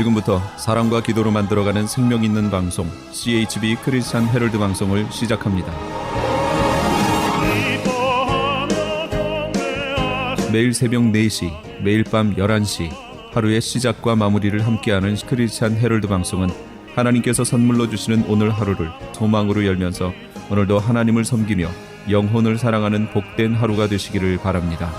지금부터 사랑과 기도로 만들어가는 생명 있는 방송 CHB 크리스찬 헤럴드 방송을 시작합니다. 매일 새벽 4시, 매일 밤 11시 하루의 시작과 마무리를 함께하는 크리스찬 헤럴드 방송은 하나님께서 선물로 주시는 오늘 하루를 소망으로 열면서 오늘도 하나님을 섬기며 영혼을 사랑하는 복된 하루가 되시기를 바랍니다.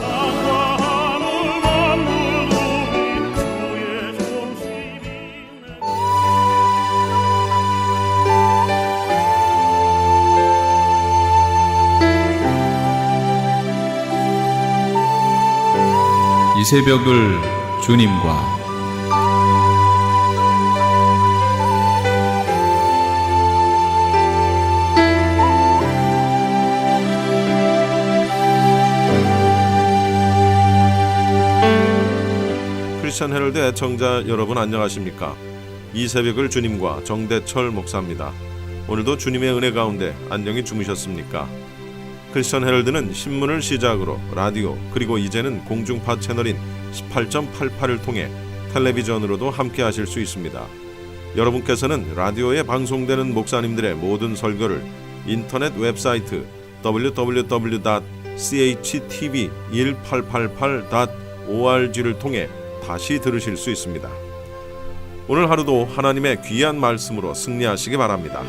이 새벽을 주님과 크리스찬 헤럴드 애청자 여러분 안녕하십니까? 이 새벽을 주님과 정대철 목사입니다. 오늘도 주님의 은혜 가운데 안녕히 주무셨습니까? 크리스찬 헤럴드는 신문을 시작으로 라디오 그리고 이제는 공중파 채널인 18.88을 통해 텔레비전으로도 함께 하실 수 있습니다. 여러분께서는 라디오에 방송되는 목사님들의 모든 설교를 인터넷 웹사이트 www.chtv1888.org를 통해 다시 들으실 수 있습니다. 오늘 하루도 하나님의 귀한 말씀으로 승리하시기 바랍니다.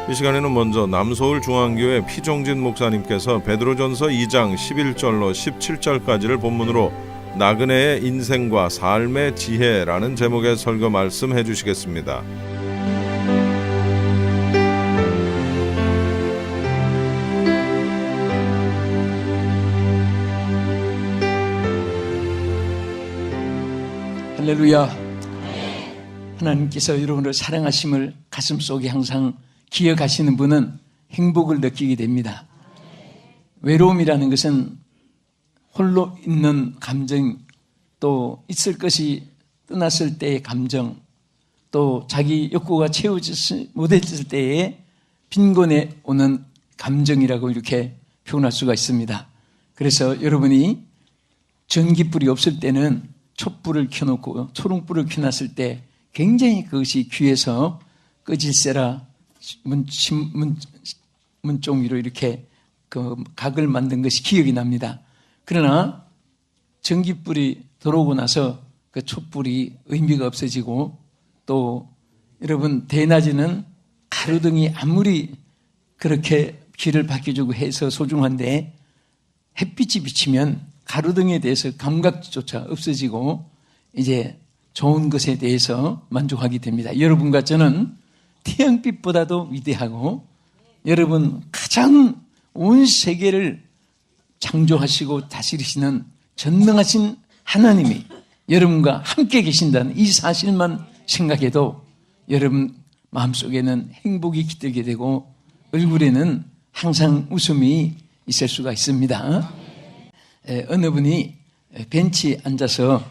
이 시간에는 먼저 남서울 중앙교회 피종진 목사님께서 베드로전서 2장 11절로 17절까지를 본문으로 나그네의 인생과 삶의 지혜라는 제목의 설교 말씀해 주시겠습니다. 할렐루야. 하나님께서 여러분을 사랑하심을 가슴속에 항상 기억하시는 분은 행복을 느끼게 됩니다. 외로움이라는 것은 홀로 있는 감정, 또 있을 것이 떠났을 때의 감정, 또 자기 욕구가 채워지지 못했을 때의 빈곤에 오는 감정이라고 이렇게 표현할 수가 있습니다. 그래서 여러분이 전기불이 없을 때는 촛불을 켜놓고 초롱불을 켜놨을 때 굉장히 그것이 귀에서 꺼질세라 문종이로 이렇게 그 각을 만든 것이 기억이 납니다. 그러나 전기불이 들어오고 나서 그 촛불이 의미가 없어지고, 또 여러분 대낮에는 가로등이 아무리 그렇게 길을 밝혀주고 해서 소중한데 햇빛이 비치면 가로등에 대해서 감각조차 없어지고 이제 좋은 것에 대해서 만족하게 됩니다. 여러분과 저는 태양빛보다도 위대하고 여러분 가장 온 세계를 창조하시고 다스리시는 전능하신 하나님이 여러분과 함께 계신다는 이 사실만 생각해도 여러분 마음속에는 행복이 깃들게 되고 얼굴에는 항상 웃음이 있을 수가 있습니다. 어느 분이 벤치에 앉아서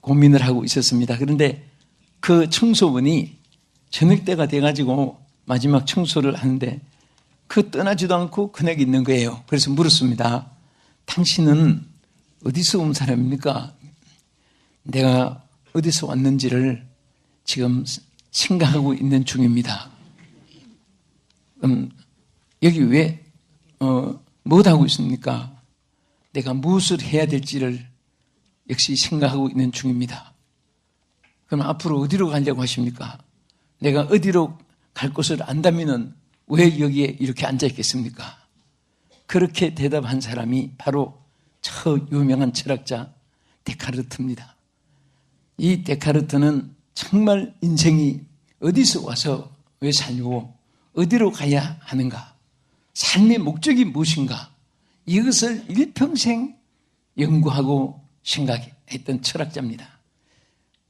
고민을 하고 있었습니다. 그런데 그 청소분이 저녁 때가 돼가지고 마지막 청소를 하는데 그 떠나지도 않고 그네가 있는 거예요. 그래서 물었습니다. 당신은 어디서 온 사람입니까? 내가 어디서 왔는지를 지금 생각하고 있는 중입니다. 여기 왜 뭐 하고 있습니까? 내가 무엇을 해야 될지를 역시 생각하고 있는 중입니다. 그럼 앞으로 어디로 가려고 하십니까? 내가 어디로 갈 곳을 안다면은 왜 여기에 이렇게 앉아 있겠습니까? 그렇게 대답한 사람이 바로 저 유명한 철학자 데카르트입니다. 이 데카르트는 정말 인생이 어디서 와서 왜 살고 어디로 가야 하는가, 삶의 목적이 무엇인가, 이것을 일평생 연구하고 생각했던 철학자입니다.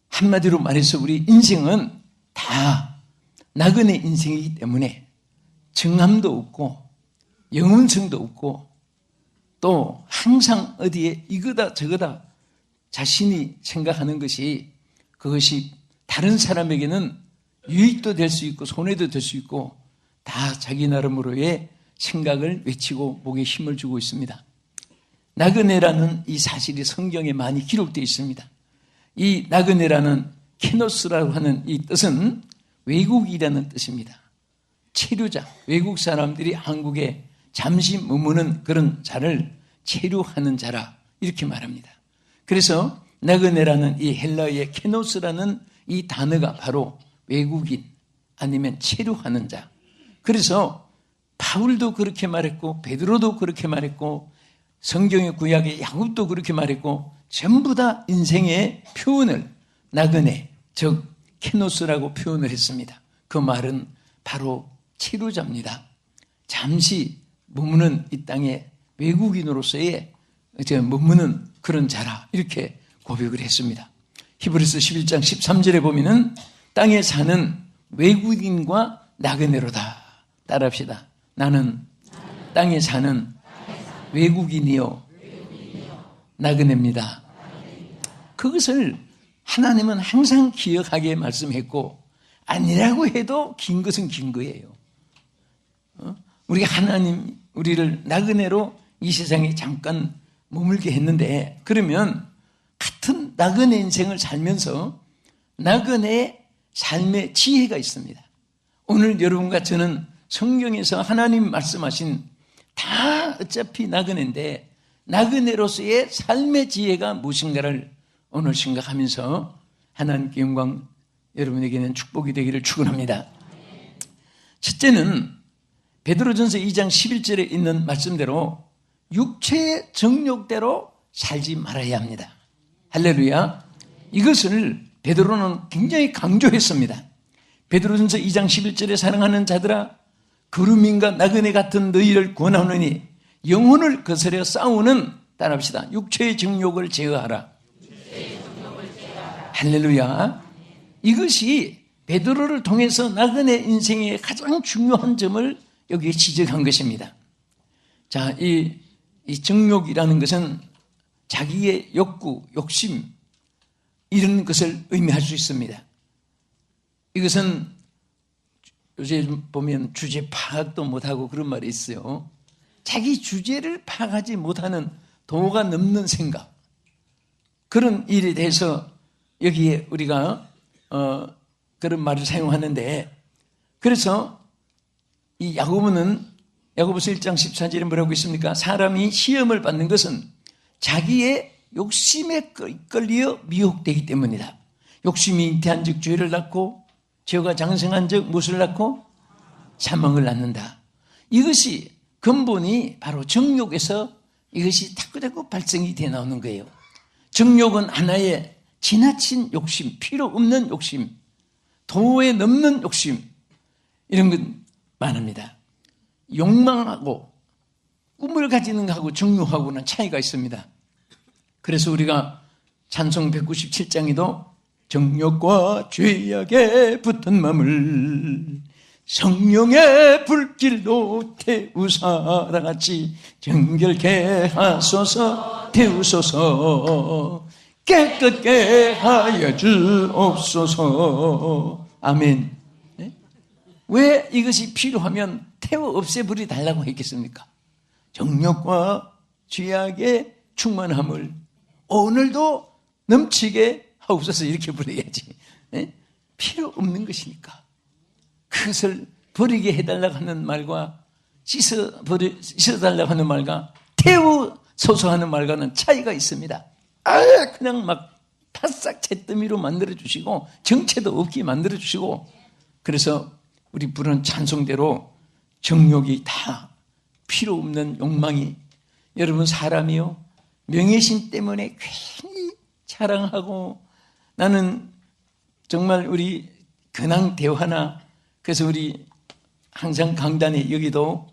한마디로 말해서 우리 인생은 다 나그네 인생이기 때문에 정함도 없고 영혼성도 없고 또 항상 어디에 이거다 저거다 자신이 생각하는 것이 그것이 다른 사람에게는 유익도 될 수 있고 손해도 될 수 있고 다 자기 나름으로의 생각을 외치고 목에 힘을 주고 있습니다. 나그네라는 이 사실이 성경에 많이 기록되어 있습니다. 이 나그네라는 케노스라고 하는 이 뜻은 외국이라는 뜻입니다. 체류자, 외국 사람들이 한국에 잠시 머무는 그런 자를 체류하는 자라 이렇게 말합니다. 그래서 나그네라는 이 헬라어의 케노스라는 이 단어가 바로 외국인 아니면 체류하는 자. 그래서 바울도 그렇게 말했고 베드로도 그렇게 말했고 성경의 구약의 야곱도 그렇게 말했고 전부 다 인생의 표현을 나그네, 즉 케노스라고 표현을 했습니다. 그 말은 바로 체류자입니다. 잠시 머무는 이 땅에 외국인으로서의 머무는 그런 자라 이렇게 고백을 했습니다. 히브리서 11장 13절에 보면은 땅에 사는 외국인과 나그네로다. 따라합시다. 나는 땅에 사는 외국인이요 나그네입니다. 그것을 하나님은 항상 기억하게 말씀했고 아니라고 해도 긴 것은 긴 거예요. 우리 하나님 우리를 나그네로 이 세상에 잠깐 머물게 했는데 그러면 같은 나그네 인생을 살면서 나그네의 삶의 지혜가 있습니다. 오늘 여러분과 저는 성경에서 하나님 말씀하신 다 어차피 나그네인데 나그네로서의 삶의 지혜가 무엇인가를 오늘 생각하면서 하나님께 영광 여러분에게는 축복이 되기를 축원합니다. 첫째는 베드로전서 2장 11절에 있는 말씀대로 육체의 정욕대로 살지 말아야 합니다. 할렐루야. 이것을 베드로는 굉장히 강조했습니다. 베드로전서 2장 11절에 사랑하는 자들아 거루민과 나그네 같은 너희를 권하노니 영혼을 거스려 싸우는 따라합시다. 육체의 정욕을 제어하라. 할렐루야. 이것이 베드로를 통해서 나그네 인생의 가장 중요한 점을 여기에 지적한 것입니다. 자, 이 정욕이라는 것은 자기의 욕구, 욕심 이런 것을 의미할 수 있습니다. 이것은 요새 보면 주제 파악도 못하고 그런 말이 있어요. 자기 주제를 파악하지 못하는 도가 넘는 생각 그런 일에 대해서 여기에 우리가 그런 말을 사용하는데 그래서 이 야고보는 야고보서 1장 14절에 뭐라고 있습니까? 사람이 시험을 받는 것은 자기의 욕심에 끌려 미혹되기 때문이다. 욕심이 잉태한 즉 죄를 낳고 죄가 장성한 즉 무엇을 낳고 사망을 낳는다. 이것이 근본이 바로 정욕에서 이것이 자꾸자꾸 발생이 돼 나오는 거예요. 정욕은 하나의 지나친 욕심, 필요 없는 욕심, 도에 넘는 욕심 이런 건 많습니다. 욕망하고 꿈을 가지는 것하고 정욕하고는 차이가 있습니다. 그래서 우리가 찬송 197장에도 정욕과 죄악에 붙은 마음을 성령의 불길로 태우사라 같이 정결케 하소서 태우소서 깨끗게 하여 주옵소서. 아멘. 네? 왜 이것이 필요하면 태워 없애버리 달라고 했겠습니까? 정욕과 죄악의 충만함을 오늘도 넘치게 하옵소서 이렇게 부르야지. 네? 필요 없는 것이니까. 그것을 버리게 해달라고 하는 말과 씻어달라고 하는 말과 태우소서 하는 말과는 차이가 있습니다. 아예 그냥 막 바싹 잿더미로 만들어주시고 정체도 없게 만들어주시고 그래서 우리 부르는 찬송대로 정욕이 다 필요 없는 욕망이 여러분 사람이요 명예심 때문에 괜히 자랑하고 나는 정말 우리 근황 대화나 그래서 우리 항상 강단에 여기도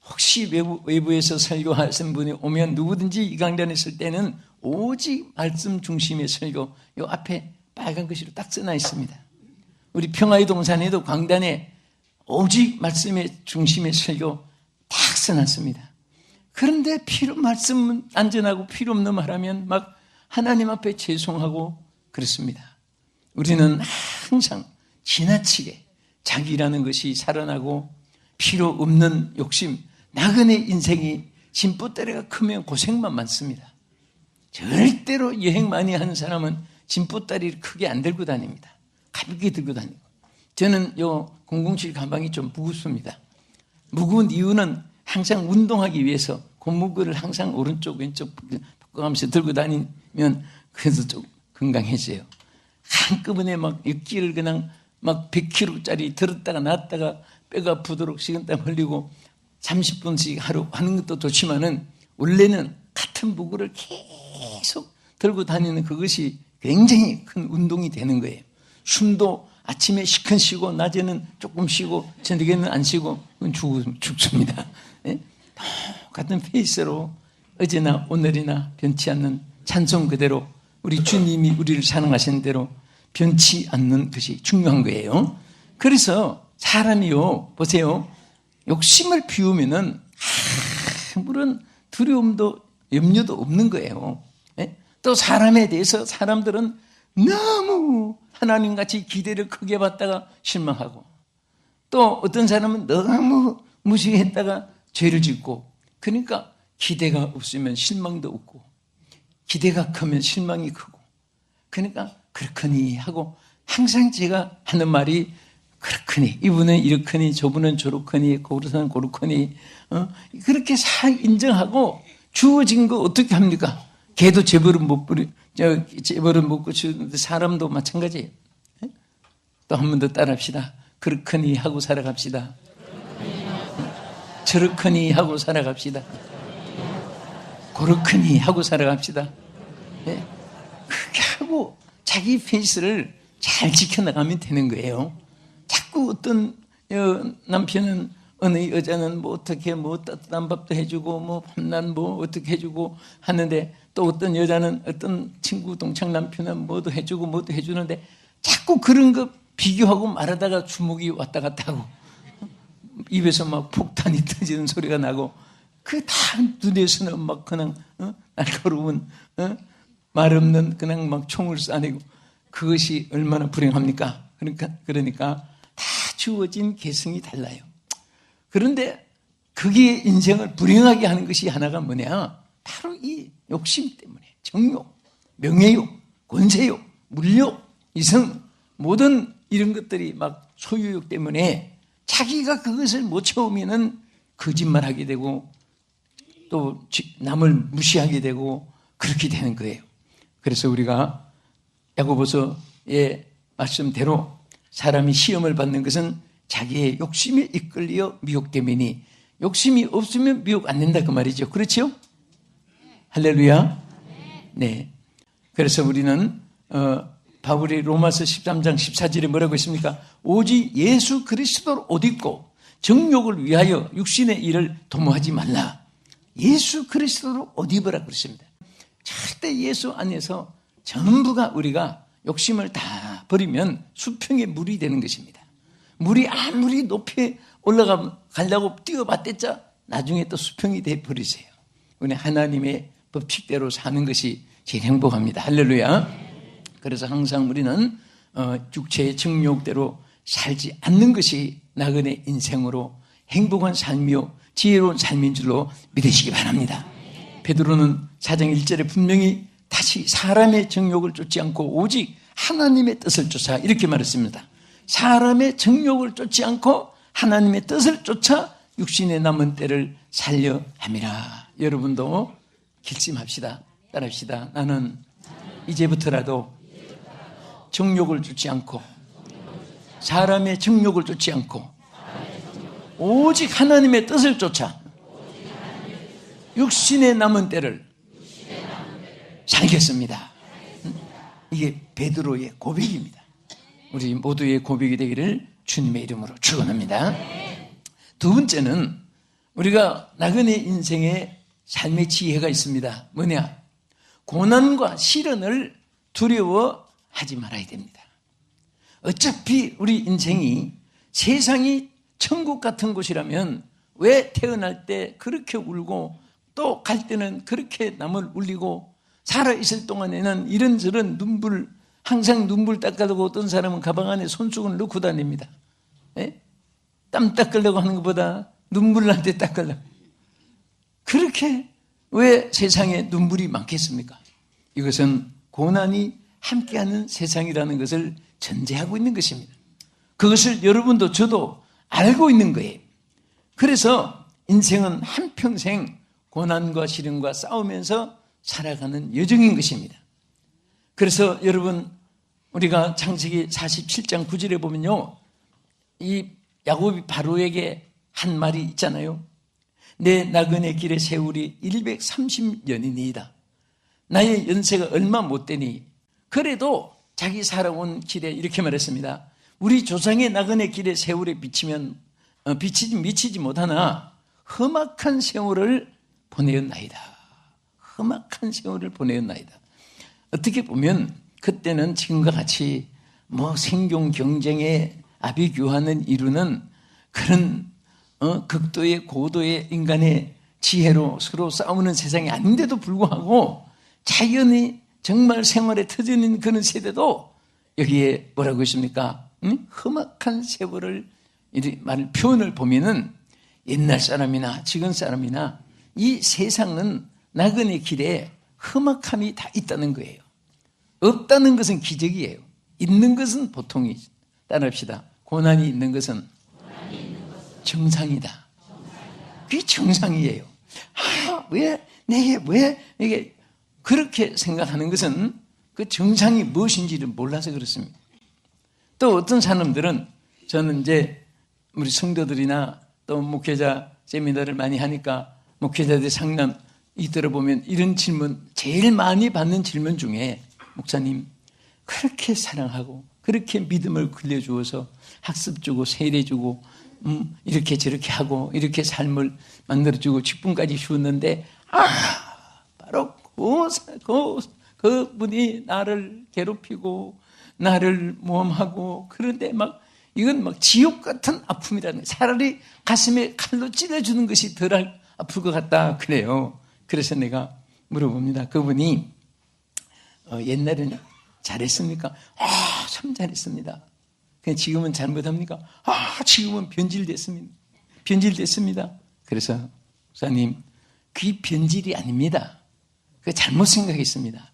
혹시 외부에서 설교하신 분이 오면 누구든지 이 강단에 있을 때는 오직 말씀 중심의 설교 요 앞에 빨간 글씨로 딱 써놔 있습니다. 우리 평화의 동산에도 강단에 오직 말씀의 중심의 설교 딱 써놨습니다. 그런데 말씀 안전하고 필요 없는 말하면 막 하나님 앞에 죄송하고 그렇습니다. 우리는 항상 지나치게 자기라는 것이 살아나고 필요 없는 욕심 나그네 인생이 짐보따리가 크면 고생만 많습니다. 절대로 여행 많이 하는 사람은 짐보따리를 크게 안 들고 다닙니다. 가볍게 들고 다니고. 저는 요 007 가방이 좀 무겁습니다. 무거운 이유는 항상 운동하기 위해서 고무글을 항상 오른쪽 왼쪽 바꿔가면서 들고 다니면 그래서 좀 건강해져요. 한꺼번에 막 6끼를 그냥 막 100kg짜리 들었다가 놨다가 뼈가 아프도록 식은땀 흘리고 30분씩 하루 하는 것도 좋지만은 원래는 같은 무게를 계속 들고 다니는 그것이 굉장히 큰 운동이 되는 거예요. 숨도 아침에 시큰 쉬고 낮에는 조금 쉬고 저녁에는 안 쉬고 그건 죽습니다. 예? 똑같은 페이스로 어제나 오늘이나 변치 않는 찬송 그대로 우리 주님이 우리를 사랑하신 대로 변치 않는 것이 중요한 거예요. 그래서 사람이요, 보세요. 욕심을 피우면은 아무런 두려움도 염려도 없는 거예요. 예? 또 사람에 대해서 사람들은 너무 하나님같이 기대를 크게 받다가 실망하고 또 어떤 사람은 너무 무시했다가 죄를 짓고 그러니까 기대가 없으면 실망도 없고 기대가 크면 실망이 크고 그러니까 그렇거니 하고 항상 제가 하는 말이 그렇거니 이분은 이렇거니 저분은 저렇거니 그분은 그렇거니 그렇게 잘 인정하고 주어진 거 어떻게 합니까? 개도 재벌은 못 부리 재벌은 못 고치는데 사람도 마찬가지예요. 또 한 번 더 따라합시다. 그렇거니 하고 살아갑시다. 저렇거니 하고 살아갑시다. 그렇거니 하고 살아갑시다. 네? 그렇게 하고 자기 페이스를 잘 지켜나가면 되는 거예요. 자꾸 어떤 남편은 어느 여자는 뭐 어떻게 뭐 따뜻한 밥도 해주고 뭐 밤낮 뭐 어떻게 해주고 하는데 또 어떤 여자는 어떤 친구 동창 남편은 뭐도 해주고 뭐도 해주는데 자꾸 그런 거 비교하고 말하다가 주먹이 왔다 갔다 하고 입에서 막 폭탄이 터지는 소리가 나고 그 다 눈에서는 막 그냥 날카로운 말 없는 그냥 막 총을 쏴내고 그것이 얼마나 불행합니까? 그러니까 다 주어진 개성이 달라요. 그런데 그게 인생을 불행하게 하는 것이 하나가 뭐냐? 바로 이 욕심 때문에 정욕, 명예욕, 권세욕, 물욕, 이성 모든 이런 것들이 막 소유욕 때문에 자기가 그것을 못 채우면은 거짓말하게 되고 또 남을 무시하게 되고 그렇게 되는 거예요. 그래서 우리가 야고보서의 말씀대로 사람이 시험을 받는 것은 자기의 욕심에 이끌려 미혹되매니 욕심이 없으면 미혹 안 된다 그 말이죠. 그렇죠? 할렐루야. 네. 그래서 우리는 바울이 로마서 13장 14절에 뭐라고 했습니까? 오직 예수 그리스도를 옷 입고 정욕을 위하여 육신의 일을 도모하지 말라. 예수 그리스도를 옷 입으라 그랬습니다. 절대 예수 안에서 전부가 우리가 욕심을 다 버리면 수평의 물이 되는 것입니다. 물이 아무리 높이 올라가려고 뛰어봤댔자 나중에 또 수평이 돼버리세요. 우리 하나님의 법칙대로 사는 것이 제일 행복합니다. 할렐루야. 그래서 항상 우리는 육체의 정욕대로 살지 않는 것이 나그네 인생으로 행복한 삶이요 지혜로운 삶인 줄로 믿으시기 바랍니다. 베드로는 4장 1절에 분명히 다시 사람의 정욕을 쫓지 않고 오직 하나님의 뜻을 쫓아 이렇게 말했습니다. 사람의 정욕을 쫓지 않고 하나님의 뜻을 쫓아 육신에 남은 때를 살려 함이라. 여러분도 결심합시다. 따라합시다. 나는 이제부터라도 정욕을 쫓지 않고 사람의 정욕을 쫓지 않고 오직 하나님의 뜻을 쫓아 육신에 남은 때를 살겠습니다. 이게 베드로의 고백입니다. 우리 모두의 고백이 되기를 주님의 이름으로 축원합니다. 두 번째는 우리가 나그네 인생의 삶의 지혜가 있습니다. 뭐냐? 고난과 시련을 두려워하지 말아야 됩니다. 어차피 우리 인생이 세상이 천국 같은 곳이라면 왜 태어날 때 그렇게 울고 또 갈 때는 그렇게 남을 울리고 살아있을 동안에는 이런저런 눈물, 항상 눈물 닦아두고 어떤 사람은 가방 안에 손수건을 넣고 다닙니다. 에? 땀 닦으려고 하는 것보다 눈물 날 때 닦으려고. 그렇게 왜 세상에 눈물이 많겠습니까? 이것은 고난이 함께하는 세상이라는 것을 전제하고 있는 것입니다. 그것을 여러분도 저도 알고 있는 거예요. 그래서 인생은 한평생 고난과 시련과 싸우면서 살아가는 여정인 것입니다. 그래서 여러분, 우리가 창세기 47장 9절에 보면요, 이 야곱이 바로에게 한 말이 있잖아요. 내 나그네 길의 세월이 130년이니이다. 나의 연세가 얼마 못 되니 그래도 자기 살아온 길에 이렇게 말했습니다. 우리 조상의 나그네 길의 세월에 미치지 못하나 험악한 세월을 보내었나이다. 험악한 세월을 보내었나이다. 어떻게 보면 그때는 지금과 같이 생존 경쟁에 아비규환을 이루는 그런 극도의 고도의 인간의 지혜로 서로 싸우는 세상이 아닌데도 불구하고 자연이 정말 생활에 터지는 그런 세대도 여기에 뭐라고 있습니까? 험악한 세월을 표현을 보면은 옛날 사람이나 지금 사람이나 이 세상은 나그네 길에 험악함이 다 있다는 거예요. 없다는 것은 기적이에요. 있는 것은 보통이죠. 따라합시다. 고난이 있는 것은 정상이다. 그게 정상이에요. 왜 이게 그렇게 생각하는 것은 그 정상이 무엇인지를 몰라서 그렇습니다. 또 어떤 사람들은 저는 이제 우리 성도들이나 또 목회자 세미나를 많이 하니까 목회자들 상담 들어보면 이런 질문, 제일 많이 받는 질문 중에 목사님, 그렇게 사랑하고 그렇게 믿음을 흘려주어서 학습 주고 세례 주고 이렇게 저렇게 하고 이렇게 삶을 만들어주고 직분까지 주었는데 바로 그분이 나를 괴롭히고 나를 모함하고 그런데 이건 지옥 같은 아픔이라는 거예요. 차라리 가슴에 칼로 찔러주는 것이 덜 아플 것 같다 그래요. 그래서 내가 물어봅니다. 그분이 옛날에는 잘했습니까? 참 잘했습니다. 지금은 잘못합니까? 지금은 변질됐습니다. 그래서 목사님, 그게 변질이 아닙니다. 그 잘못 생각했습니다.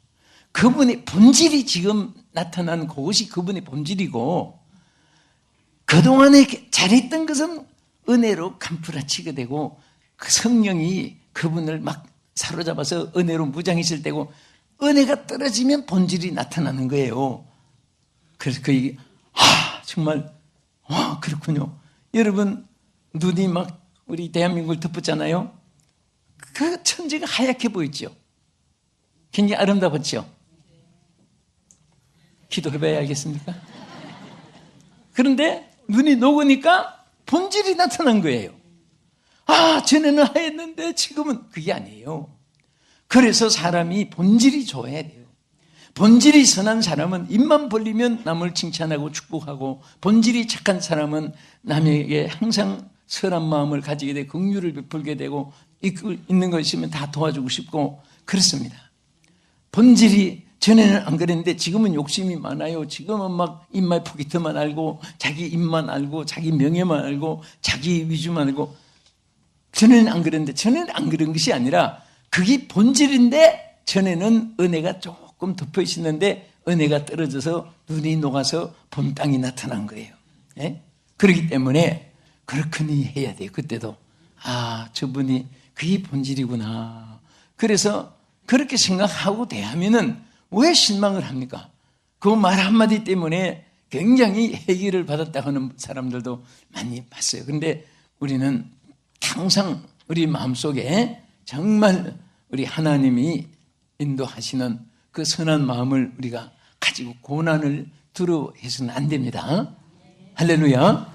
그분의 본질이 지금 나타난 그것이 그분의 본질이고 그동안에 잘했던 것은 은혜로 간푸라치게 되고 그 성령이 그분을 막 사로잡아서 은혜로 무장했을 때고 은혜가 떨어지면 본질이 나타나는 거예요. 그래서 그 정말 그렇군요. 여러분 눈이 우리 대한민국을 덮었잖아요. 그 천지가 하얗게 보였죠. 굉장히 아름다웠죠. 기도해봐야 알겠습니까? 그런데 눈이 녹으니까 본질이 나타난 거예요. 전에는 하였는데 지금은 그게 아니에요. 그래서 사람이 본질이 좋아야 돼요. 본질이 선한 사람은 입만 벌리면 남을 칭찬하고 축복하고 본질이 착한 사람은 남에게 항상 선한 마음을 가지게 되고 긍휼을 베풀게 되고 있는 거 있으면 다 도와주고 싶고 그렇습니다. 본질이 전에는 안 그랬는데 지금은 욕심이 많아요. 지금은 입만 포기트만 알고 자기 입만 알고 자기 명예만 알고 자기 위주만 알고 전에는 안 그랬는데 전에는 안 그런 것이 아니라 그게 본질인데 전에는 은혜가 조금 덮여 있었는데 은혜가 떨어져서 눈이 녹아서 본 땅이 나타난 거예요. 그렇기 때문에 그렇게 해야 돼요. 그때도 저분이 그게 본질이구나. 그래서 그렇게 생각하고 대하면은 왜 실망을 합니까? 그 말 한마디 때문에 굉장히 해결을 받았다 하는 사람들도 많이 봤어요. 그런데 우리는 항상 우리 마음속에 정말 우리 하나님이 인도하시는 그 선한 마음을 우리가 가지고 고난을 두려워해서는 안 됩니다. 할렐루야.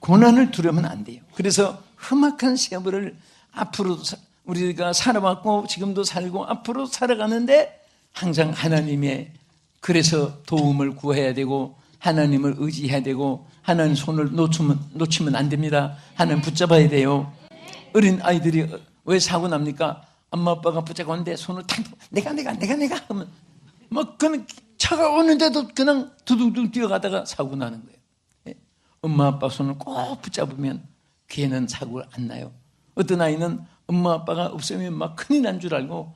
고난을 두려우면 안 돼요. 그래서 험악한 세월을 앞으로 우리가 살아왔고 지금도 살고 앞으로 살아가는데 항상 하나님의 그래서 도움을 구해야 되고 하나님을 의지해야 되고 하나님 손을 놓치면 안 됩니다. 하나님 붙잡아야 돼요. 어린 아이들이 왜 사고 납니까? 엄마 아빠가 붙잡았는데 손을 탁 내가 하면 그냥 차가 오는데도 그냥 두둥둥 뛰어가다가 사고 나는 거예요. 엄마 아빠 손을 꼭 붙잡으면 걔는 사고를 안 나요. 어떤 아이는 엄마 아빠가 없으면 막 큰일 난 줄 알고,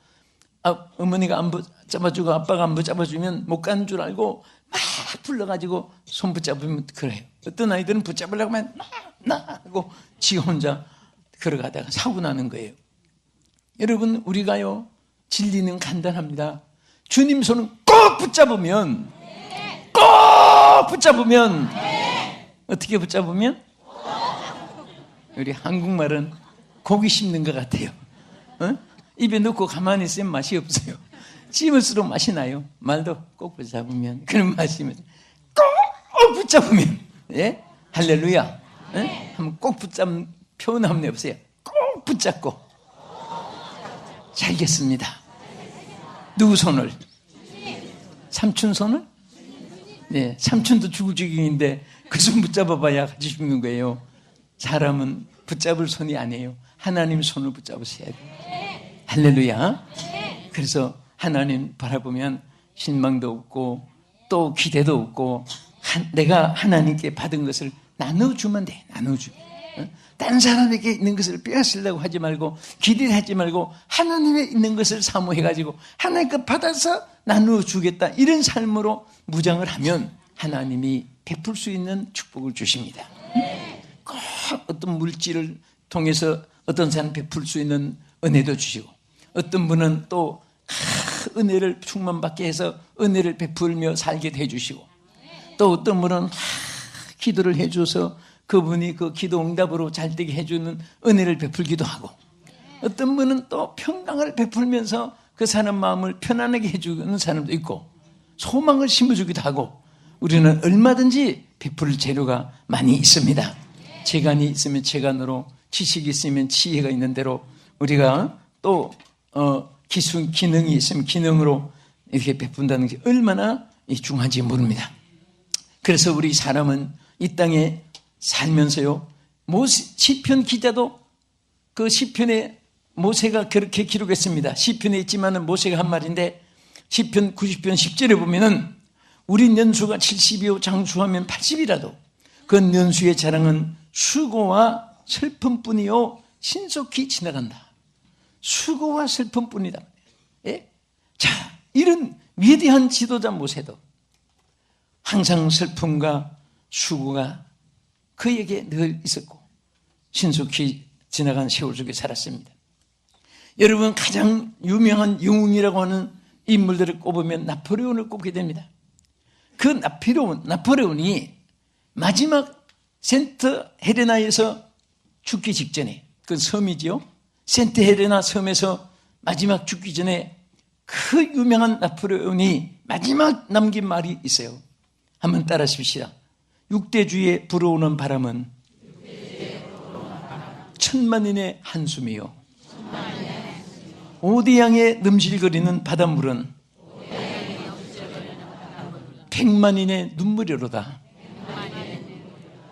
어머니가 안 붙잡아주고 아빠가 안 붙잡아주면 못 가는 줄 알고 막 불러가지고 손 붙잡으면 그래요. 어떤 아이들은 붙잡으려고 하면 나 하고 지 혼자 걸어가다가 사고 나는 거예요. 여러분, 우리가요, 진리는 간단합니다. 주님 손은 꼭 붙잡으면, 어떻게 붙잡으면? 우리 한국말은 고기 씹는 것 같아요. 입에 넣고 가만히 있으면 맛이 없어요. 씹을수록 맛이 나요. 말도 꼭 붙잡으면, 그런 맛이면, 꼭 붙잡으면, 예? 할렐루야. 예? 한번 꼭 붙잡는 표현 한번 해보세요. 꼭 붙잡고. 잘겠습니다. 누구 손을? 삼촌 손을? 네, 삼촌도 죽을 지경인데 그 손 붙잡아봐야 같이 죽는 거예요. 사람은 붙잡을 손이 아니에요. 하나님 손을 붙잡으셔야 돼요. 할렐루야. 그래서 하나님 바라보면 실망도 없고 또 기대도 없고, 내가 하나님께 받은 것을 나눠주면 돼. 나눠주면. 다른 사람에게 있는 것을 빼앗으려고 하지 말고, 기대하지 말고, 하나님의 있는 것을 사모해가지고 하나님 것 받아서 나누어주겠다, 이런 삶으로 무장을 하면 하나님이 베풀 수 있는 축복을 주십니다. 꼭 어떤 물질을 통해서 어떤 사람 베풀 수 있는 은혜도 주시고, 어떤 분은 또 은혜를 충만받게 해서 은혜를 베풀며 살게 해주시고, 또 어떤 분은 기도를 해줘서 그분이 그 기도 응답으로 잘 되게 해주는 은혜를 베풀기도 하고, 어떤 분은 또 평강을 베풀면서 그 사람 마음을 편안하게 해주는 사람도 있고, 소망을 심어주기도 하고, 우리는 얼마든지 베풀 재료가 많이 있습니다. 재간이 있으면 재간으로, 지식이 있으면 지혜가 있는 대로, 우리가 또 기능이 있으면 기능으로 이렇게 베푼다는 게 얼마나 중요한지 모릅니다. 그래서 우리 사람은 이 땅에 살면서요, 시편 기자도 그 시편에 모세가 그렇게 기록했습니다. 시편에 있지만은 모세가 한 말인데, 시편 90편 10절에 보면은 우리 연수가 70이요 장수하면 80이라도 그 연수의 자랑은 수고와 슬픔뿐이요 신속히 지나간다. 수고와 슬픔뿐이다. 예? 자, 이런 위대한 지도자 모세도 항상 슬픔과 수고가 그에게 늘 있었고 신속히 지나간 세월 속에 살았습니다. 여러분, 가장 유명한 영웅이라고 하는 인물들을 꼽으면 나폴레온을 꼽게 됩니다. 그 나폴레온이 마지막 센트 헬레나에서 죽기 직전에, 그 섬이지요, 센트 헬레나 섬에서 마지막 죽기 전에 그 유명한 나폴레온이 마지막 남긴 말이 있어요. 한번 따라하십시다. 육대주의에 불어오는 바람은 천만인의 한숨이요, 오대양에 넘실거리는 바닷물은 백만인의 눈물이로다.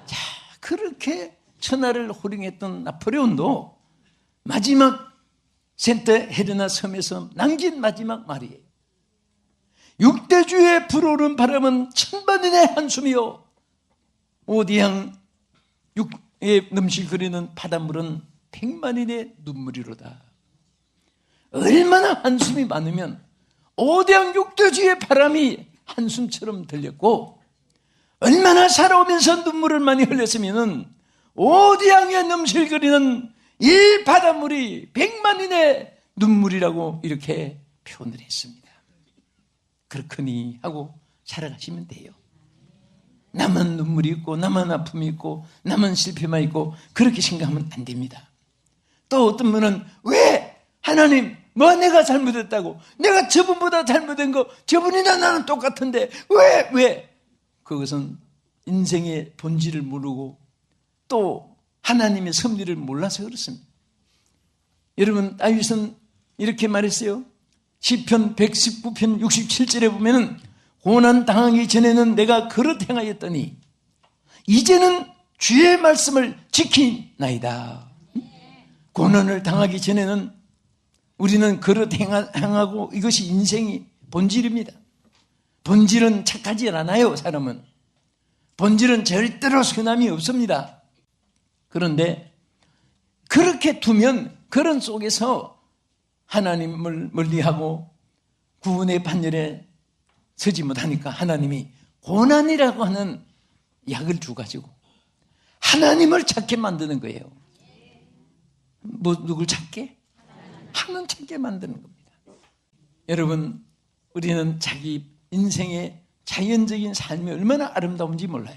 자, 그렇게 천하를 호령했던 나폴레온도 마지막 센트 헬레나 섬에서 남긴 마지막 말이에요. 육대주의에 불어오는 바람은 천만인의 한숨이요, 오대양에 넘실거리는 바닷물은 백만인의 눈물이로다. 얼마나 한숨이 많으면 오대양 육대주의의 바람이 한숨처럼 들렸고, 얼마나 살아오면서 눈물을 많이 흘렸으면 오대양에 넘실거리는 이 바닷물이 백만인의 눈물이라고 이렇게 표현을 했습니다. 그렇거니 하고 살아가시면 돼요. 나만 눈물이 있고 나만 아픔이 있고 나만 실패만 있고 그렇게 생각하면 안 됩니다. 또 어떤 분은 왜 하나님 뭐 내가 잘못했다고, 내가 저분보다 잘못된 거 저분이나 나는 똑같은데 왜? 그것은 인생의 본질을 모르고 또 하나님의 섭리를 몰라서 그렇습니다. 여러분, 다윗은 이렇게 말했어요. 시편 119편 67절에 보면은 고난 당하기 전에는 내가 그릇 행하였더니 이제는 주의 말씀을 지키나이다. 고난을 당하기 전에는 우리는 그릇 행하고, 이것이 인생이 본질입니다. 본질은 착하지 않아요. 사람은 본질은 절대로 선함이 없습니다. 그런데 그렇게 두면 그런 속에서 하나님을 멀리하고 구원의 판결에 서지 못하니까 하나님이 고난이라고 하는 약을 주가지고 하나님을 찾게 만드는 거예요. 누굴 찾게? 하나님 찾게 만드는 겁니다. 여러분, 우리는 자기 인생의 자연적인 삶이 얼마나 아름다운지 몰라요.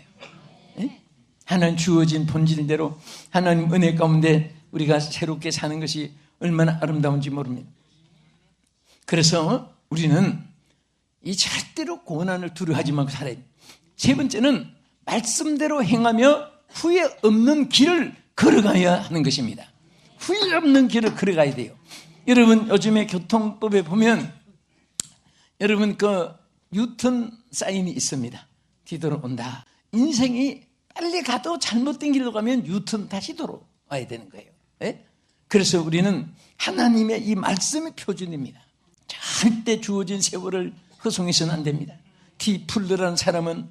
예? 하나님 주어진 본질대로 하나님 은혜 가운데 우리가 새롭게 사는 것이 얼마나 아름다운지 모릅니다. 그래서 우리는 이 절대로 고난을 두려워하지 말고 살아야 돼요. 세 번째는 말씀대로 행하며 후회 없는 길을 걸어가야 하는 것입니다. 후회 없는 길을 걸어가야 돼요. 여러분, 요즘에 교통법에 보면 여러분 그 유턴 사인이 있습니다. 뒤돌아온다. 인생이 빨리 가도 잘못된 길로 가면 유턴 다시 돌아와야 되는 거예요. 예? 그래서 우리는 하나님의 이 말씀이 표준입니다. 절대 주어진 세월을 허송해서는 안 됩니다. 디풀러라는 사람은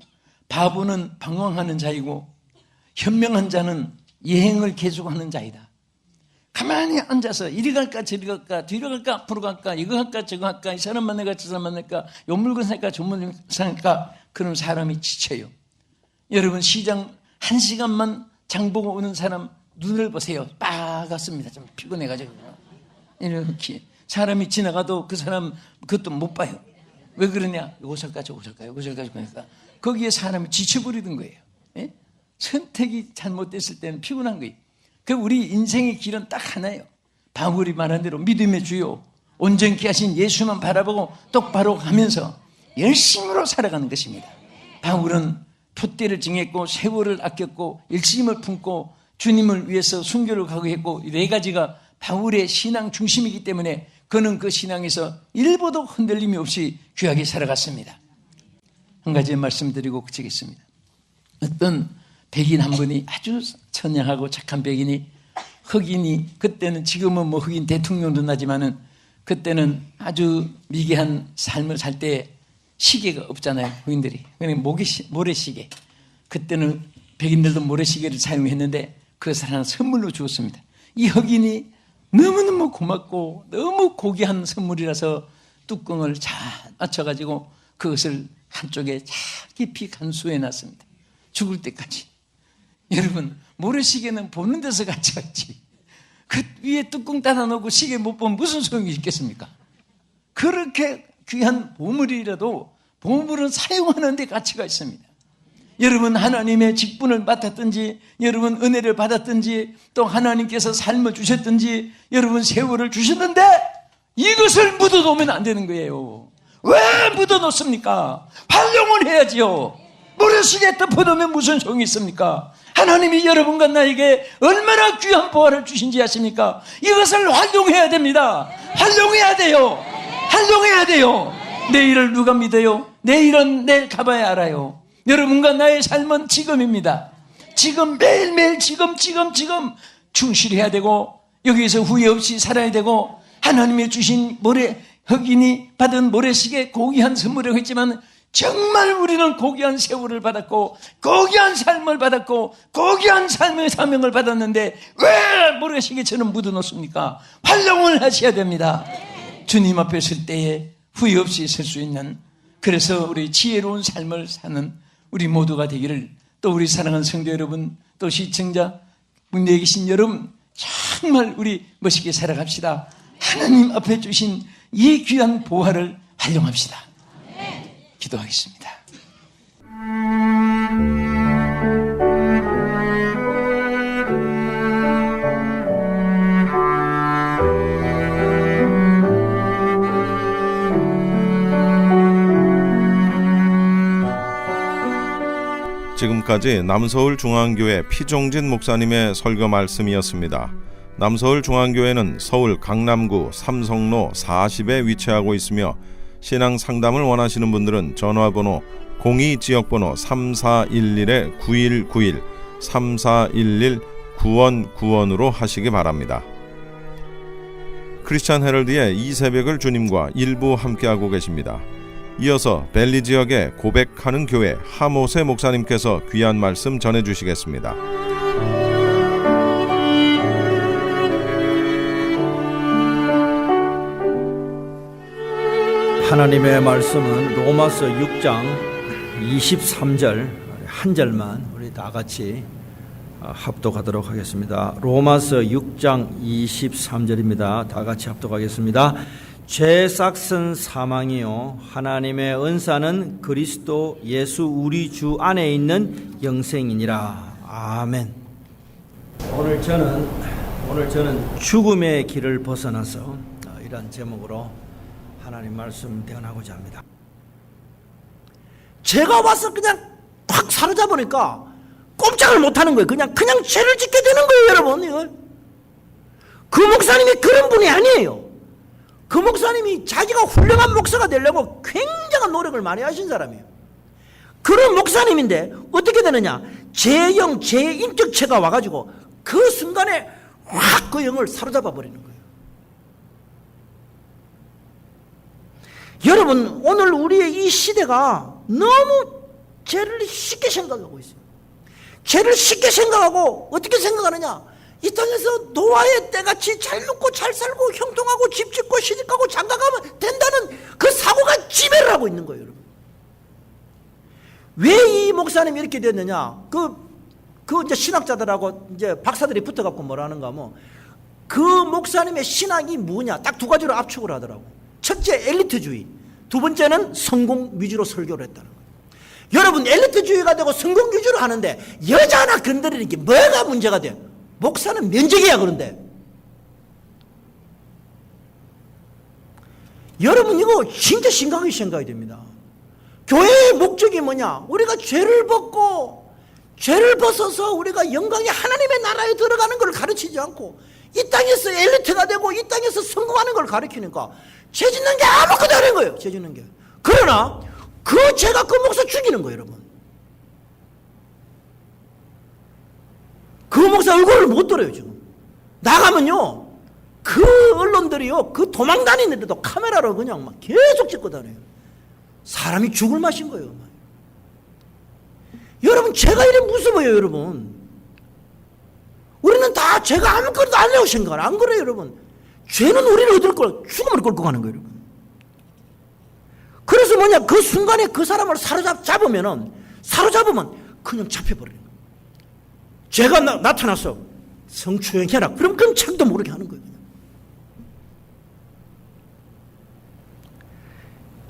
바보는 방황하는 자이고 현명한 자는 여행을 계속하는 자이다. 가만히 앉아서 이리 갈까 저리 갈까 뒤로 갈까 앞으로 갈까 이거 할까 저거 할까 이 사람 만날까 저 사람 만날까 요 물건 살까 저 물건 살까 그런 사람이 지쳐요. 여러분 시장 1시간만 장보고 오는 사람 눈을 보세요. 빨갛습니다. 좀 피곤해가지고 이렇게 사람이 지나가도 그 사람 그것도 못 봐요. 왜 그러냐? 요거 살까 저거 살까 요거 살까 저거 살까 거기에 사람이 지쳐버리는 거예요. 예? 선택이 잘못됐을 때는 피곤한 거예요. 그 우리 인생의 길은 딱 하나예요. 바울이 말한 대로 믿음의 주요 온전케 하신 예수만 바라보고 똑바로 가면서 열심으로 살아가는 것입니다. 바울은 표대를 정했고 세월을 아꼈고 일심을 품고 주님을 위해서 순교를 각오했고 이 네 가지가 바울의 신앙 중심이기 때문에 그는 그 신앙에서 일보도 흔들림이 없이 귀하게 살아갔습니다. 한 가지 말씀드리고 그치겠습니다. 어떤 백인 한 분이 아주 선량하고 착한 백인이 흑인이 그때는 지금은 뭐 흑인 대통령도 나지만은 그때는 아주 미개한 삶을 살 때 시계가 없잖아요. 흑인들이. 그냥 모래시계. 그때는 백인들도 모래시계를 사용했는데 그것을 하나 선물로 주었습니다. 이 흑인이 너무너무 고맙고 너무 고귀한 선물이라서 뚜껑을 잘 맞춰가지고 그것을 한쪽에 잘 깊이 간수해 놨습니다. 죽을 때까지. 여러분, 모래시계는 보는 데서 가치가 있지. 그 위에 뚜껑 닫아놓고 시계 못 보면 무슨 소용이 있겠습니까? 그렇게 귀한 보물이라도 보물은 사용하는 데 가치가 있습니다. 여러분 하나님의 직분을 맡았든지 여러분 은혜를 받았든지 또 하나님께서 삶을 주셨든지 여러분 세월을 주셨는데 이것을 묻어놓으면 안 되는 거예요. 왜 묻어놓습니까? 활용을 해야지요. 모래시계에 덮어놓으면 무슨 소용이 있습니까? 하나님이 여러분과 나에게 얼마나 귀한 보화를 주신지 아십니까? 이것을 활용해야 됩니다. 활용해야 돼요. 활용해야 돼요. 내일을 누가 믿어요? 내일은 내일 가봐야 알아요. 여러분과 나의 삶은 지금입니다. 지금 매일매일 지금 충실해야 되고 여기에서 후회 없이 살아야 되고 하나님이 주신 흑인이 받은 모래시계 고귀한 선물이라고 했지만 정말 우리는 고귀한 세월을 받았고 고귀한 삶을 받았고 고귀한 삶의 사명을 받았는데 왜 모래시계처럼 묻어놓습니까? 활용을 하셔야 됩니다. 주님 앞에 설 때에 후회 없이 설 수 있는 그래서 우리 지혜로운 삶을 사는 우리 모두가 되기를 또 우리 사랑하는 성도 여러분 또 시청자 국내에 계신 여러분 정말 우리 멋있게 살아갑시다. 하나님 앞에 주신 이 귀한 보화를 활용합시다. 기도하겠습니다. 지금까지 남서울중앙교회 피종진 목사님의 설교 말씀이었습니다. 남서울중앙교회는 서울 강남구 삼성로 40에 위치하고 있으며 신앙 상담을 원하시는 분들은 전화번호 02지역번호 3411-9191 3411-9191으로 하시기 바랍니다. 크리스찬 헤럴드의 이 새벽을 주님과 일부 함께하고 계십니다. 이어서 벨리 지역의 고백하는 교회 하모세 목사님께서 귀한 말씀 전해주시겠습니다. 하나님의 말씀은 로마서 6장 23절 한 절만 우리 다 같이 합독하도록 하겠습니다. 로마서 6장 23절입니다. 다 같이 합독하겠습니다. 죄 삭은 사망이요 하나님의 은사는 그리스도 예수 우리 주 안에 있는 영생이니라. 아멘. 오늘 저는 죽음의 길을 벗어나서 이런 제목으로 하나님 말씀 대언하고자 합니다. 죄가 와서 그냥 확 사로잡으니까 꼼짝을 못하는 거예요. 그냥 죄를 짓게 되는 거예요, 여러분. 그 목사님이 그런 분이 아니에요. 그 목사님이 자기가 훌륭한 목사가 되려고 굉장한 노력을 많이 하신 사람이에요. 그런 목사님인데 어떻게 되느냐? 죄영, 죄인격체가 와가지고 그 순간에 확 그 영을 사로잡아 버리는 거예요. 여러분, 오늘 우리의 이 시대가 너무 죄를 쉽게 생각하고 있어요. 죄를 쉽게 생각하고 어떻게 생각하느냐? 이 땅에서 노아의 때같이 잘 먹고 잘 살고 형통하고 집 짓고 시집가고 장가가면 된다는 그 사고가 지배를 하고 있는 거예요, 여러분. 왜 이 목사님이 이렇게 됐느냐? 이제 신학자들하고 이제 박사들이 붙어갖고 뭐라 하는가 하면 그 목사님의 신학이 뭐냐? 딱 두 가지로 압축을 하더라고. 첫째, 엘리트주의. 두 번째는 성공 위주로 설교를 했다는 거예요. 여러분, 엘리트주의가 되고 성공 위주로 하는데 여자 하나 건드리는 게 뭐가 문제가 돼요? 목사는 면직이야, 그런데. 여러분, 이거 진짜 심각하게 생각이 됩니다. 교회의 목적이 뭐냐? 우리가 죄를 벗고, 죄를 벗어서 우리가 영광의 하나님의 나라에 들어가는 걸 가르치지 않고 이 땅에서 엘리트가 되고 이 땅에서 성공하는 걸 가르치니까 죄 짓는 게 아무것도 아닌 거예요. 죄 짓는 게. 그러나 그 죄가 그 목사 죽이는 거예요, 여러분. 그 목사 얼굴을 못 들어요, 지금. 나가면요, 그 언론들이요, 그 도망 다니는데도 카메라로 그냥 막 계속 찍고 다녀요. 사람이 죽을 맛인 거예요. 여러분, 죄가 이래 무서워요, 여러분. 우리는 다 죄가 아무것도 아니라고 생각을 안 그래요, 여러분. 죄는 우리를 얻을 걸, 죽음을 끌고 가는 거예요, 여러분. 그래서 뭐냐, 그 순간에 그 사람을 사로잡으면 그냥 잡혀버리는 거예요. 죄가 나타났어. 성추행해라. 그럼 그건 참도 모르게 하는 거예요.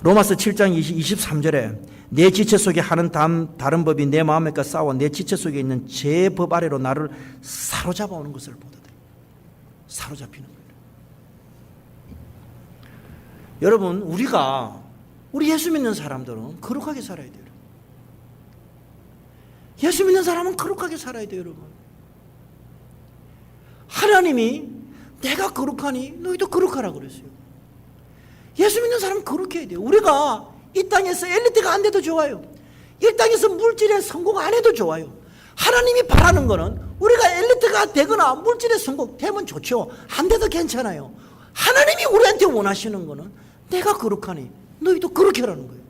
로마서 7장 23절에 내 지체 속에 하는 다른 법이 내 마음과 싸워 내 지체 속에 있는 제 법 아래로 나를 사로잡아 오는 것을 보다. 사로잡히는 거예요. 여러분, 우리 예수 믿는 사람들은 거룩하게 살아야 돼요. 예수 믿는 사람은 거룩하게 살아야 돼요, 여러분. 하나님이 내가 거룩하니 너희도 거룩하라 그랬어요. 예수 믿는 사람은 거룩해야 돼요. 우리가 이 땅에서 엘리트가 안 돼도 좋아요. 이 땅에서 물질에 성공 안 해도 좋아요. 하나님이 바라는 거는 우리가 엘리트가 되거나 물질에 성공되면 좋죠. 안 돼도 괜찮아요. 하나님이 우리한테 원하시는 거는 내가 거룩하니 너희도 거룩해라는 거예요.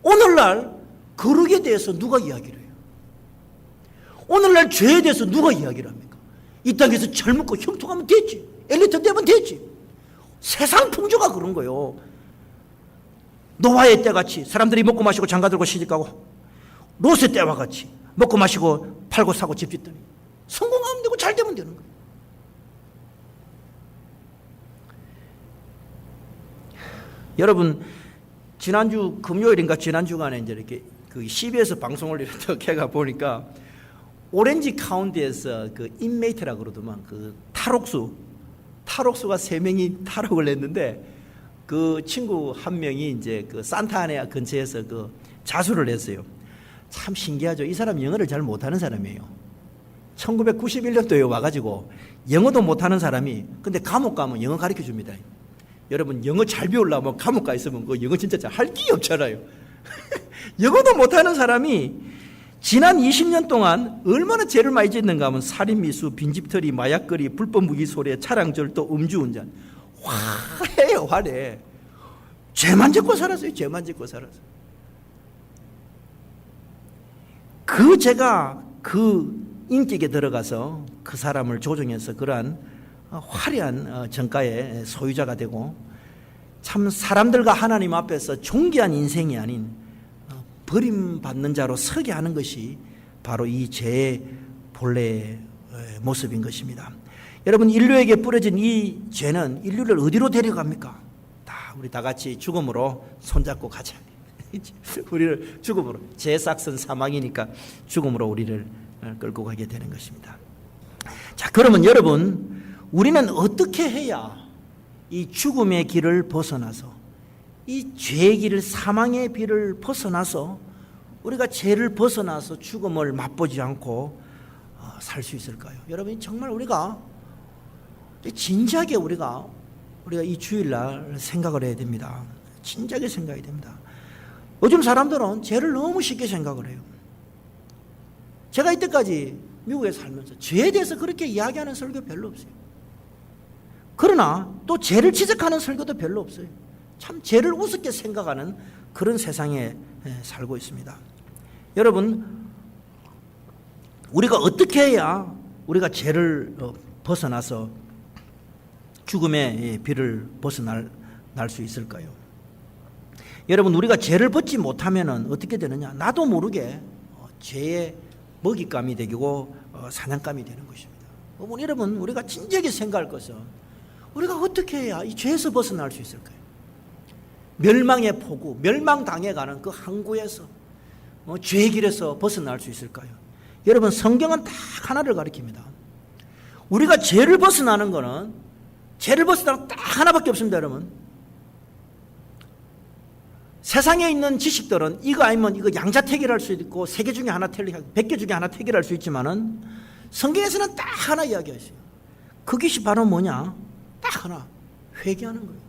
오늘날 거룩에 대해서 누가 이야기를 해요? 오늘날 죄에 대해서 누가 이야기를 합니까? 이 땅에서 잘 먹고 형통하면 됐지. 엘리트 되면 됐지. 세상 풍조가 그런 거예요. 노아의 때같이 사람들이 먹고 마시고 장가들고 시집가고 롯의 때와 같이 먹고 마시고 팔고 사고 집 짓더니 성공하면 되고 잘 되면 되는 거예요. 여러분, 지난주 금요일인가 지난주간에 이제 이렇게 그 CBS 방송을 이렇게 가 보니까 오렌지 카운티에서 그 인메이트라고 그러더만 그 탈옥수가 3명이 탈옥을 했는데 그 친구 한 명이 이제 그 산타아나 근처에서 그 자수를 했어요. 참 신기하죠. 이 사람 영어를 잘 못하는 사람이에요. 1991년도에 와가지고 영어도 못하는 사람이 근데 감옥 가면 영어 가르쳐 줍니다. 여러분, 영어 잘 배우려면 감옥 가 있으면 그 영어 진짜 잘 할 게 없잖아요. 영어도 못하는 사람이 지난 20년 동안 얼마나 죄를 많이 짓는가 하면 살인미수, 빈집털이, 마약거리, 불법 무기소래, 차량절도, 음주운전. 화해요, 화해. 죄만 짓고 살았어요. 죄만 짓고 살았어요. 그 죄가 그 인격에 들어가서 그 사람을 조종해서 그러한 화려한 정가의 소유자가 되고 참 사람들과 하나님 앞에서 존귀한 인생이 아닌 버림받는 자로 서게 하는 것이 바로 이 죄의 본래의 모습인 것입니다. 여러분, 인류에게 뿌려진 이 죄는 인류를 어디로 데려갑니까? 우리 다 같이 죽음으로 손잡고 가자. 우리를 죽음으로, 죄 삭선 사망이니까 죽음으로 우리를 끌고 가게 되는 것입니다. 자, 그러면 여러분, 우리는 어떻게 해야 이 죽음의 길을 벗어나서, 이 죄의 길을, 사망의 길을 벗어나서 우리가 죄를 벗어나서 죽음을 맛보지 않고 살 수 있을까요? 여러분, 정말 우리가 진지하게 우리가 이 주일날 생각을 해야 됩니다. 진지하게 생각해야 됩니다. 요즘 사람들은 죄를 너무 쉽게 생각을 해요. 제가 이때까지 미국에 살면서 죄에 대해서 그렇게 이야기하는 설교 별로 없어요. 그러나 또 죄를 지적하는 설교도 별로 없어요. 참 죄를 우습게 생각하는 그런 세상에 살고 있습니다. 여러분, 우리가 어떻게 해야 우리가 죄를 벗어나서 죽음의 비를 벗어날 수 있을까요? 여러분, 우리가 죄를 벗지 못하면 어떻게 되느냐? 나도 모르게 죄의 먹잇감이 되고 사냥감이 되는 것입니다. 여러분, 우리가 진지하게 생각할 것은 우리가 어떻게 해야 이 죄에서 벗어날 수 있을까요? 멸망의 포구, 멸망당해가는 그 항구에서 죄의 길에서 벗어날 수 있을까요? 여러분, 성경은 딱 하나를 가리킵니다. 우리가 죄를 벗어나는 것은, 죄를 벗어나는 딱 하나밖에 없습니다. 여러분, 세상에 있는 지식들은 이거 아니면 이거 양자택일할 수 있고, 3개 중에 하나 틀리고 100개 중에 하나 택일할 수 있지만은 성경에서는 딱 하나 이야기하세요. 그것이 바로 뭐냐? 딱 하나, 회개하는 거예요.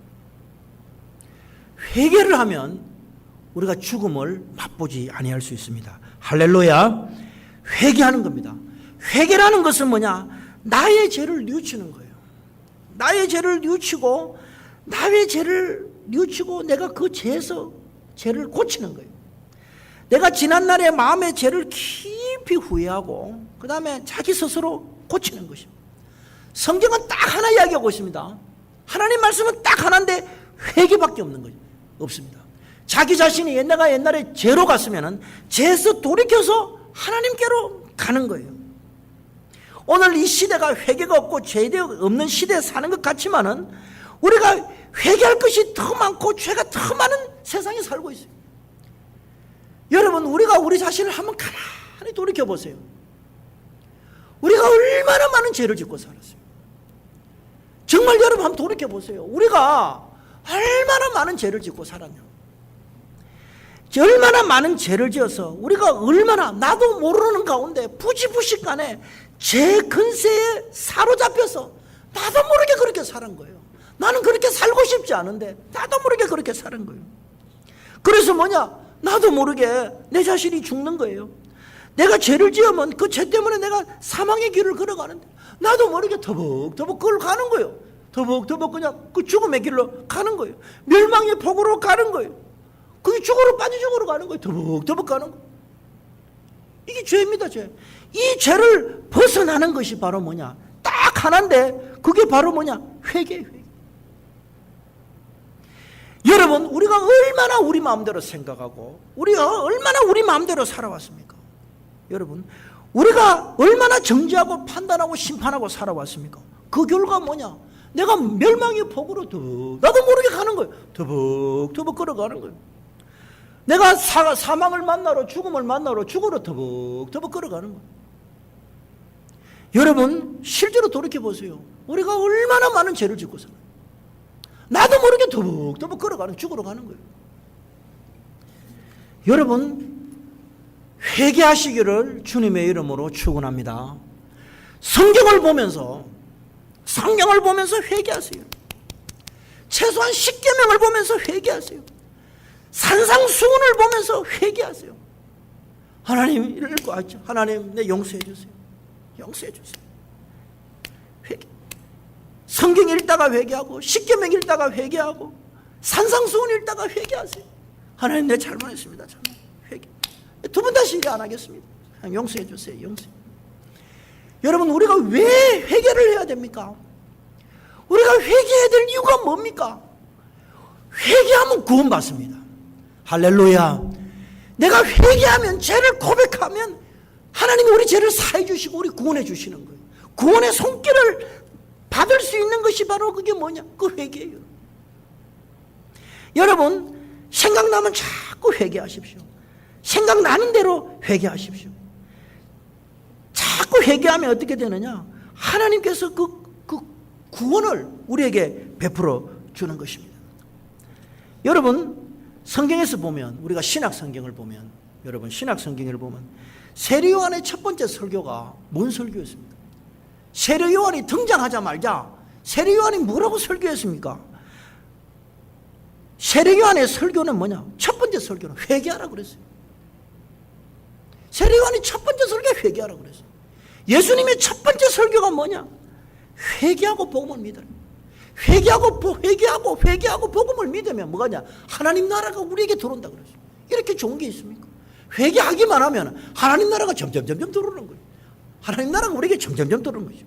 회개를 하면 우리가 죽음을 맛보지 아니할 수 있습니다. 할렐루야. 회개하는 겁니다. 회개라는 것은 뭐냐? 나의 죄를 뉘우치는 거예요. 나의 죄를 뉘우치고, 나의 죄를 뉘우치고 내가 그 죄에서 죄를 고치는 거예요. 내가 지난날의 마음의 죄를 깊이 후회하고 그 다음에 자기 스스로 고치는 것입니다. 성경은 딱 하나 이야기하고 있습니다. 하나님 말씀은 딱 하나인데 회개밖에 없는 거죠. 없습니다. 자기 자신이 옛날에 죄로 갔으면 죄에서 돌이켜서 하나님께로 가는 거예요. 오늘 이 시대가 회개가 없고 죄 없는 시대에 사는 것 같지만은 우리가 회개할 것이 더 많고 죄가 더 많은 세상에 살고 있어요. 여러분, 우리가 우리 자신을 한번 가만히 돌이켜 보세요. 우리가 얼마나 많은 죄를 짓고 살았어요. 정말 여러분 한번 돌이켜 보세요. 우리가 얼마나 많은 죄를 짓고 살았냐. 얼마나 많은 죄를 지어서 우리가 얼마나 나도 모르는 가운데 부지부식간에 죄 근세에 사로잡혀서 나도 모르게 그렇게 사는 거예요. 나는 그렇게 살고 싶지 않은데 나도 모르게 그렇게 사는 거예요. 그래서 뭐냐? 나도 모르게 내 자신이 죽는 거예요. 내가 죄를 지으면 그 죄 때문에 내가 사망의 길을 걸어가는데 나도 모르게 더벅더벅 그걸 가는 거예요. 더벅더벅 그냥 그 죽음의 길로 가는 거예요. 멸망의 폭으로 가는 거예요. 그게 죽으로 빠지 죽으로 가는 거예요. 더벅더벅 가는 거예요. 이게 죄입니다, 죄. 이 죄를 벗어나는 것이 바로 뭐냐? 딱 하나인데 그게 바로 뭐냐? 회개. 여러분, 우리가 얼마나 우리 마음대로 생각하고 우리가 얼마나 우리 마음대로 살아왔습니까? 여러분, 우리가 얼마나 정죄하고 판단하고 심판하고 살아왔습니까? 그 결과 뭐냐? 내가 멸망의 폭으로 나도 모르게 가는 거예요. 더벅더벅 걸어가는 거예요. 내가 사망을 만나러, 죽음을 만나러 죽으러 더벅더벅 걸어가는 거예요. 여러분, 실제로 돌이켜보세요. 우리가 얼마나 많은 죄를 짓고 살아요. 나도 모르게 더벅더벅 걸어가는, 죽으러 가는 거예요. 여러분, 회개하시기를 주님의 이름으로 축원합니다. 성경을 보면서 회개하세요. 최소한 10계명을 보면서 회개하세요. 산상수훈을 보면서 회개하세요. 하나님, 읽고 하죠. 하나님, 내 용서해 주세요. 용서해 주세요. 회개. 성경 읽다가 회개하고, 10계명 읽다가 회개하고, 산상수훈 읽다가 회개하세요. 하나님, 내 잘못했습니다. 회개. 두 번 다시 일 안 하겠습니다. 용서해 주세요. 용서해. 여러분, 우리가 왜 회개를 해야 됩니까? 우리가 회개해야 될 이유가 뭡니까? 회개하면 구원받습니다. 할렐루야. 내가 회개하면, 죄를 고백하면 하나님이 우리 죄를 사해 주시고 우리 구원해 주시는 거예요. 구원의 손길을 받을 수 있는 것이 바로 그게 뭐냐? 그 회개예요. 여러분, 생각나면 자꾸 회개하십시오. 생각나는 대로 회개하십시오. 자꾸 회개하면 어떻게 되느냐? 하나님께서 그 구원을 우리에게 베풀어 주는 것입니다. 여러분, 성경에서 보면, 우리가 신약 성경을 보면, 여러분 신약 성경을 보면 세례 요한의 첫 번째 설교가 뭔 설교였습니까? 세례 요한이 등장하자마자 세례 요한이 뭐라고 설교했습니까? 세례 요한의 설교는 뭐냐? 첫 번째 설교는 회개하라고 그랬어요. 세례 요한이 첫 번째 설교 회개하라고 그랬어요. 예수님의 첫 번째 설교가 뭐냐? 회개하고 복음을 믿으라. 회개하고 복음을 믿으면 뭐가냐? 하나님 나라가 우리에게 들어온다 그랬어요. 이렇게 좋은 게 있습니까? 회개하기만 하면 하나님 나라가 점점 들어오는 거예요. 하나님 나라가 우리에게 점점 들어오는 거죠.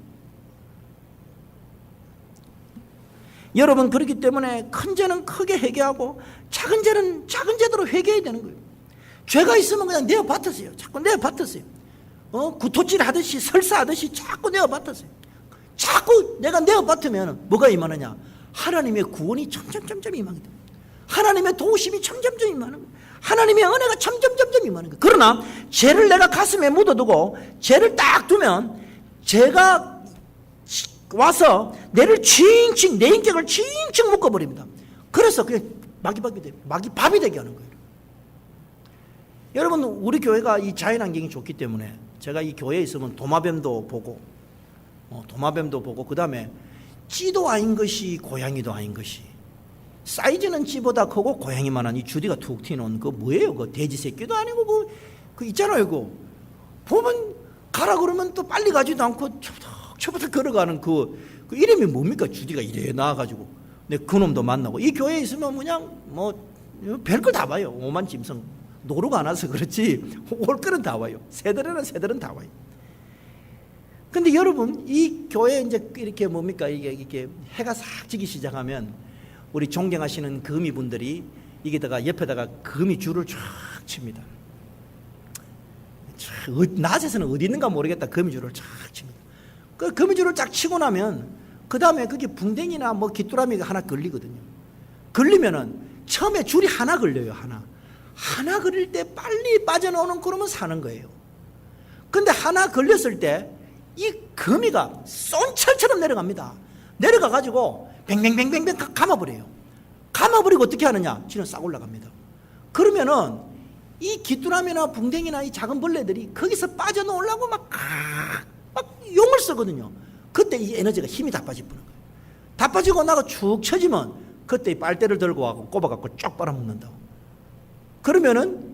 여러분, 그렇기 때문에 큰 죄는 크게 회개하고 작은 죄는 작은 죄대로 회개해야 되는 거예요. 죄가 있으면 그냥 내어받으세요. 자꾸 내어받으세요. 구토질 하듯이 설사하듯이 자꾸 내어받으세요. 자꾸 내가 내어받으면 뭐가 임하느냐? 하나님의 구원이 점점 임하게 됩니다. 하나님의 도우심이 점점 임하는 거예요. 하나님의 은혜가 점점 임하는 거예요. 그러나 죄를 내가 가슴에 묻어두고 죄를 딱 두면 죄가 와서 내를 내 인격을 칭칭 묶어버립니다. 그래서 그냥 밥이 되게 하는 거예요. 여러분, 우리 교회가 이 자연환경이 좋기 때문에 제가 이 교회에 있으면 도마뱀도 보고 그 다음에 찌도 아닌 것이 고양이도 아닌 것이, 사이즈는 찌보다 크고 고양이만한 이 주디가 툭 튀는 그 뭐예요? 그 돼지 새끼도 아니고 그 있잖아요. 그 보면 가라 그러면 또 빨리 가지도 않고 초부터 걸어가는 그 이름이 뭡니까? 주디가 이래 나와가지고 내 그놈도 만나고, 이 교회에 있으면 그냥 별걸 다 봐요. 오만 짐승 노루가 안 와서 그렇지 올 거는 다 와요. 새들은 다 와요. 근데 여러분, 이 교회 이제 이렇게 뭡니까? 이게 해가 싹 지기 시작하면 우리 존경하시는 거미분들이 이게다가 옆에다가 거미줄을 쫙 칩니다. 낮에서는 어디 있는가 모르겠다. 거미줄을 쫙 칩니다. 그 거미줄을 쫙 치고 나면 그 다음에 그게 붕댕이나 귀뚜라미가 하나 걸리거든요. 걸리면은 처음에 줄이 하나 걸려요. 하나 걸릴 때 빨리 빠져나오는 그러면 사는 거예요. 근데 하나 걸렸을 때 이 거미가 쏜철처럼 내려갑니다. 내려가가지고 뱅뱅뱅뱅뱅 감아버려요. 감아버리고 어떻게 하느냐? 지는 싹 올라갑니다. 그러면은 이 귀뚜라미나 붕댕이나 이 작은 벌레들이 거기서 빠져나오려고 막 용을 쓰거든요. 그때 이 에너지가 힘이 다 빠지는 거예요. 다 빠지고 나가 축 처지면 그때 이 빨대를 들고 와서 꼽아갖고 쫙 빨아먹는다고. 그러면은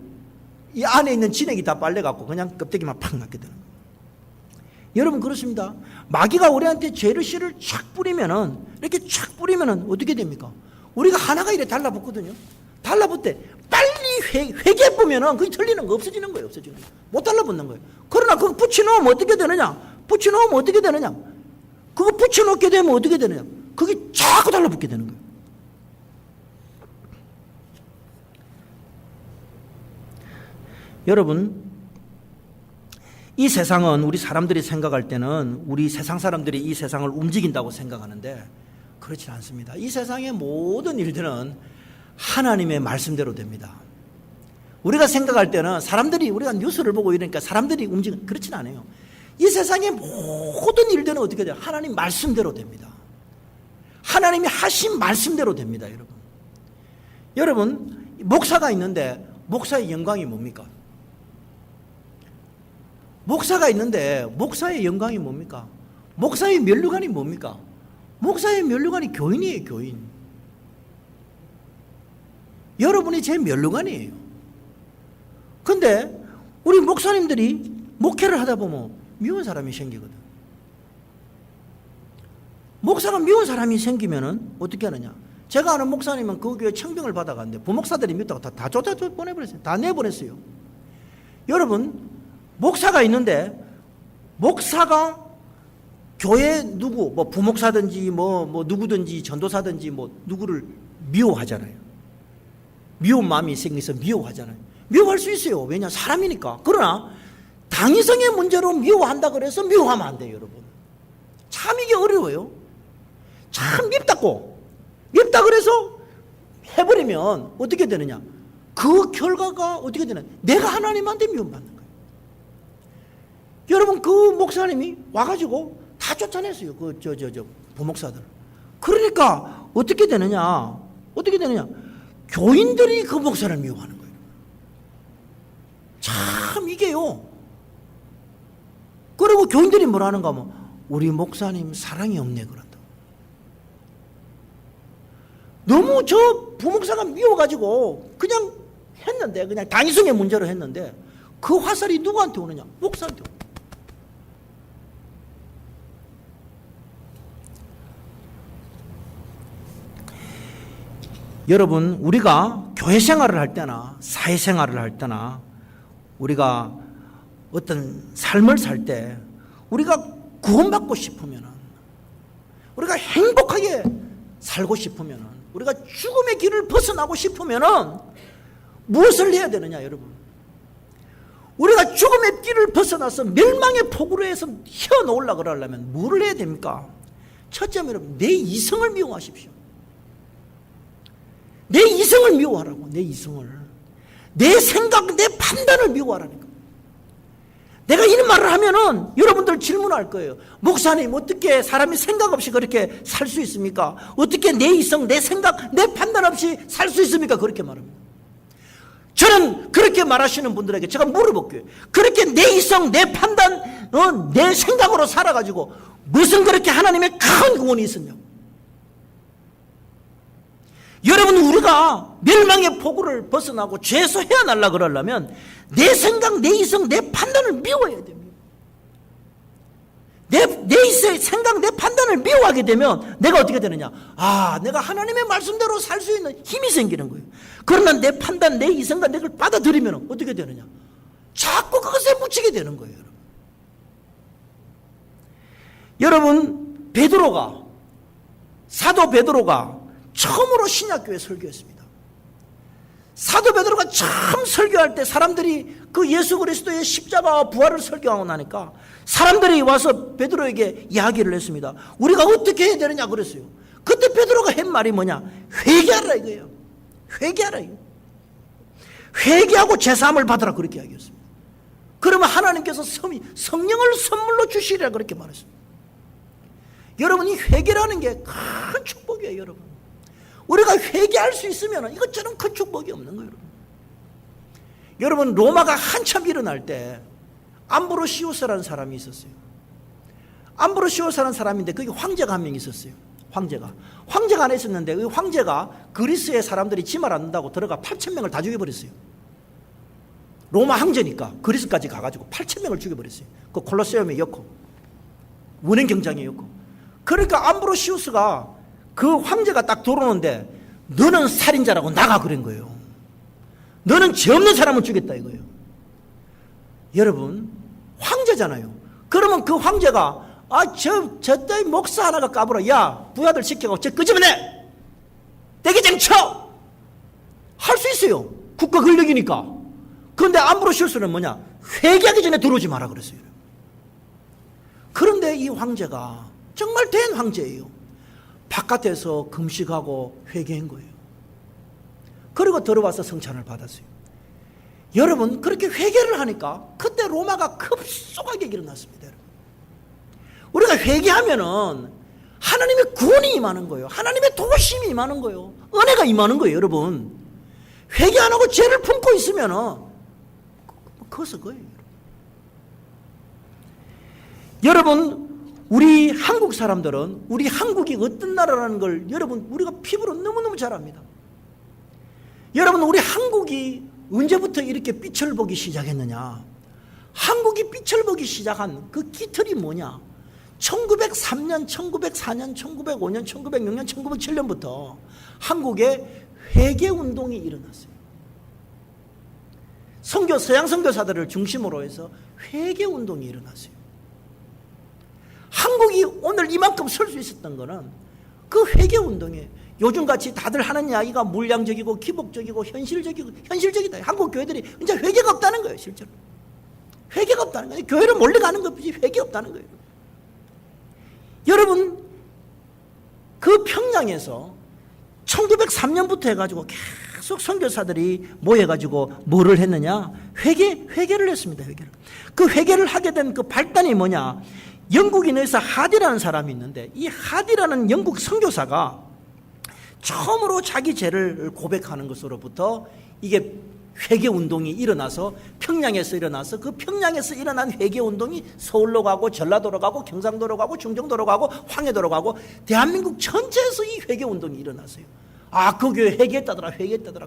이 안에 있는 진액이 다 빨려갖고 그냥 껍데기만 팍 낫게 되는 거예요. 여러분, 그렇습니다. 마귀가 우리한테 죄를 씨를 촥 뿌리면은, 이렇게 촥 뿌리면은 어떻게 됩니까? 우리가 하나가 이렇게 달라붙거든요. 달라붙을 때 빨리 회개해보면은 그게 틀리는 거 없어지는 거예요. 못 달라붙는 거예요. 그러나 그거 붙여놓으면 어떻게 되느냐? 그거 붙여놓게 되면 어떻게 되느냐? 그게 자꾸 달라붙게 되는 거예요. 여러분, 이 세상은 우리 사람들이 생각할 때는 우리 세상 사람들이 이 세상을 움직인다고 생각하는데 그렇지 않습니다. 이 세상의 모든 일들은 하나님의 말씀대로 됩니다. 우리가 생각할 때는 우리가 뉴스를 보고 이러니까 사람들이 움직이는, 그렇진 않아요. 이 세상의 모든 일들은 어떻게 돼요? 하나님 말씀대로 됩니다. 하나님이 하신 말씀대로 됩니다. 여러분, 목사가 있는데 목사의 영광이 뭡니까? 목사가 있는데 목사의 영광이 뭡니까? 목사의 면류관이 뭡니까? 목사의 면류관이 교인이에요. 교인. 여러분이 제 면류관이에요. 근데 우리 목사님들이 목회를 하다 보면 미운 사람이 생기거든. 목사가 미운 사람이 생기면은 어떻게 하느냐? 제가 아는 목사님은 그 교회 청병을 받아갔는데 부목사들이 밉다고 다 쫓아 보내버렸어요. 다 내보냈어요. 여러분, 목사가 있는데 목사가 교회 누구 부목사든지 누구든지 전도사든지 누구를 미워하잖아요. 미운 마음이 생겨서 미워하잖아요. 미워할 수 있어요. 왜냐? 사람이니까. 그러나 당위성의 문제로 미워한다 그래서 미워하면 안 돼요, 여러분. 참 이게 어려워요. 참 밉다고. 밉다 그래서 해버리면 어떻게 되느냐? 그 결과가 어떻게 되느냐? 내가 하나님한테 미움받는 거예요. 여러분, 그 목사님이 와가지고 다 쫓아냈어요. 부목사들. 그러니까 어떻게 되느냐? 교인들이 그 목사를 미워하는 거예요. 참 이게요. 그리고 교인들이 뭐라 하는가 하면 우리 목사님 사랑이 없네 그런다. 너무 저 부목사가 미워가지고 그냥 했는데, 그냥 당위성의 문제로 했는데 그 화살이 누구한테 오느냐? 목사한테 오느냐? 여러분, 우리가 교회 생활을 할 때나 사회 생활을 할 때나 우리가 어떤 삶을 살 때 우리가 구원받고 싶으면, 우리가 행복하게 살고 싶으면, 우리가 죽음의 길을 벗어나고 싶으면 무엇을 해야 되느냐, 여러분? 우리가 죽음의 길을 벗어나서 멸망의 폭으로 해서 헤어놓으려고 그러려면 뭘 해야 됩니까? 첫째는 여러분, 내 이성을 미워하십시오. 내 이성을 미워하라고. 내 이성을. 내 생각, 내 판단을 미워하라니까. 내가 이런 말을 하면은 여러분들 질문할 거예요. 목사님, 어떻게 사람이 생각 없이 그렇게 살 수 있습니까? 어떻게 내 이성, 내 생각, 내 판단 없이 살 수 있습니까? 그렇게 말합니다. 저는 그렇게 말하시는 분들에게 제가 물어볼게요. 그렇게 내 이성, 내 판단, 내 생각으로 살아가지고 무슨 그렇게 하나님의 큰 구원이 있었냐고. 여러분, 우리가 멸망의 폭우를 벗어나고 죄에서 헤어나려고 그러려면 내 생각, 내 이성, 내 판단을 미워해야 됩니다. 내 생각, 내 판단을 미워하게 되면 내가 어떻게 되느냐? 내가 하나님의 말씀대로 살 수 있는 힘이 생기는 거예요. 그러나 내 판단, 내 이성과 내걸 받아들이면 어떻게 되느냐? 자꾸 그것에 묻히게 되는 거예요. 여러분, 사도 베드로가 처음으로 신약교회 설교했습니다. 사도 베드로가 처음 설교할 때 사람들이 그 예수 그리스도의 십자가와 부활을 설교하고 나니까 사람들이 와서 베드로에게 이야기를 했습니다. 우리가 어떻게 해야 되느냐 그랬어요. 그때 베드로가 한 말이 뭐냐? 회개하라 이거예요. 회개하라 이거. 회개하고 제사함을 받으라 그렇게 이야기했습니다. 그러면 하나님께서 성령을 선물로 주시리라 그렇게 말했습니다. 여러분, 이 회개라는 게 큰 축복이에요, 여러분. 우리가 회개할 수 있으면 이것처럼 큰 축복이 없는 거예요, 여러분. 여러분, 로마가 한참 일어날 때 암브로시우스라는 사람이 있었어요. 암브로시우스라는 사람인데 거기 황제가 한 명 있었어요. 황제가 안에 있었는데 그 황제가 그리스의 사람들이 지 말 안 듣는다고 들어가 8,000명을 다 죽여버렸어요. 로마 황제니까 그리스까지 가가지고 8,000명을 죽여버렸어요. 그 콜로세움에 였고 원행 경장에 였고. 그러니까 암브로시우스가 그 황제가 딱 들어오는데 너는 살인자라고 나가 그런 거예요. 너는 죄 없는 사람을 죽였다 이거예요. 여러분, 황제잖아요. 그러면 그 황제가 저 따위 목사 하나가 까불어. 야, 부하들 시켜가고 저 끄집어내. 대기장 쳐. 할 수 있어요. 국가 권력이니까. 그런데 암브로시우스는 뭐냐? 회개하기 전에 들어오지 마라 그랬어요. 그런데 이 황제가 정말 된 황제예요. 바깥에서 금식하고 회개한 거예요. 그리고 들어와서 성찬을 받았어요. 여러분, 그렇게 회개를 하니까 그때 로마가 급속하게 일어났습니다. 우리가 회개하면은 하나님의 구원이 임하는 거예요. 하나님의 도우심이 임하는 거예요. 은혜가 임하는 거예요, 여러분. 회개 안 하고 죄를 품고 있으면은 그것은 거예요. 여러분, 우리 한국 사람들은 우리 한국이 어떤 나라라는 걸 여러분 우리가 피부로 너무너무 잘 압니다. 여러분, 우리 한국이 언제부터 이렇게 빛을 보기 시작했느냐? 한국이 빛을 보기 시작한 그 기틀이 뭐냐? 1903년, 1904년, 1905년, 1906년, 1907년부터 한국에 회개운동이 일어났어요. 서양 선교사들을 중심으로 해서 회개운동이 일어났어요. 한국이 오늘 이만큼 설 수 있었던 거는 그 회개운동에 요즘같이 다들 하는 이야기가 물량적이고 기복적이고 현실적이다. 한국 교회들이 이제 회개가 없다는 거예요. 실제로 회개가 없다는 거예요. 교회를 몰래 가는 것뿐이 회개 없다는 거예요. 여러분, 그 평양에서 1903년부터 해가지고 계속 선교사들이 모여가지고 뭐를 했느냐? 회개를 했습니다. 회개를. 그 회개를 하게 된 그 발단이 뭐냐? 영국인에서 하디라는 사람이 있는데, 이 하디라는 영국 선교사가 처음으로 자기 죄를 고백하는 것으로부터 이게 회개 운동이 일어나서 평양에서 일어나서 그 평양에서 일어난 회개 운동이 서울로 가고 전라도로 가고 경상도로 가고 충청도로 가고 황해도로 가고 대한민국 전체에서 이 회개 운동이 일어났어요. 아, 그 교회 회개했다더라.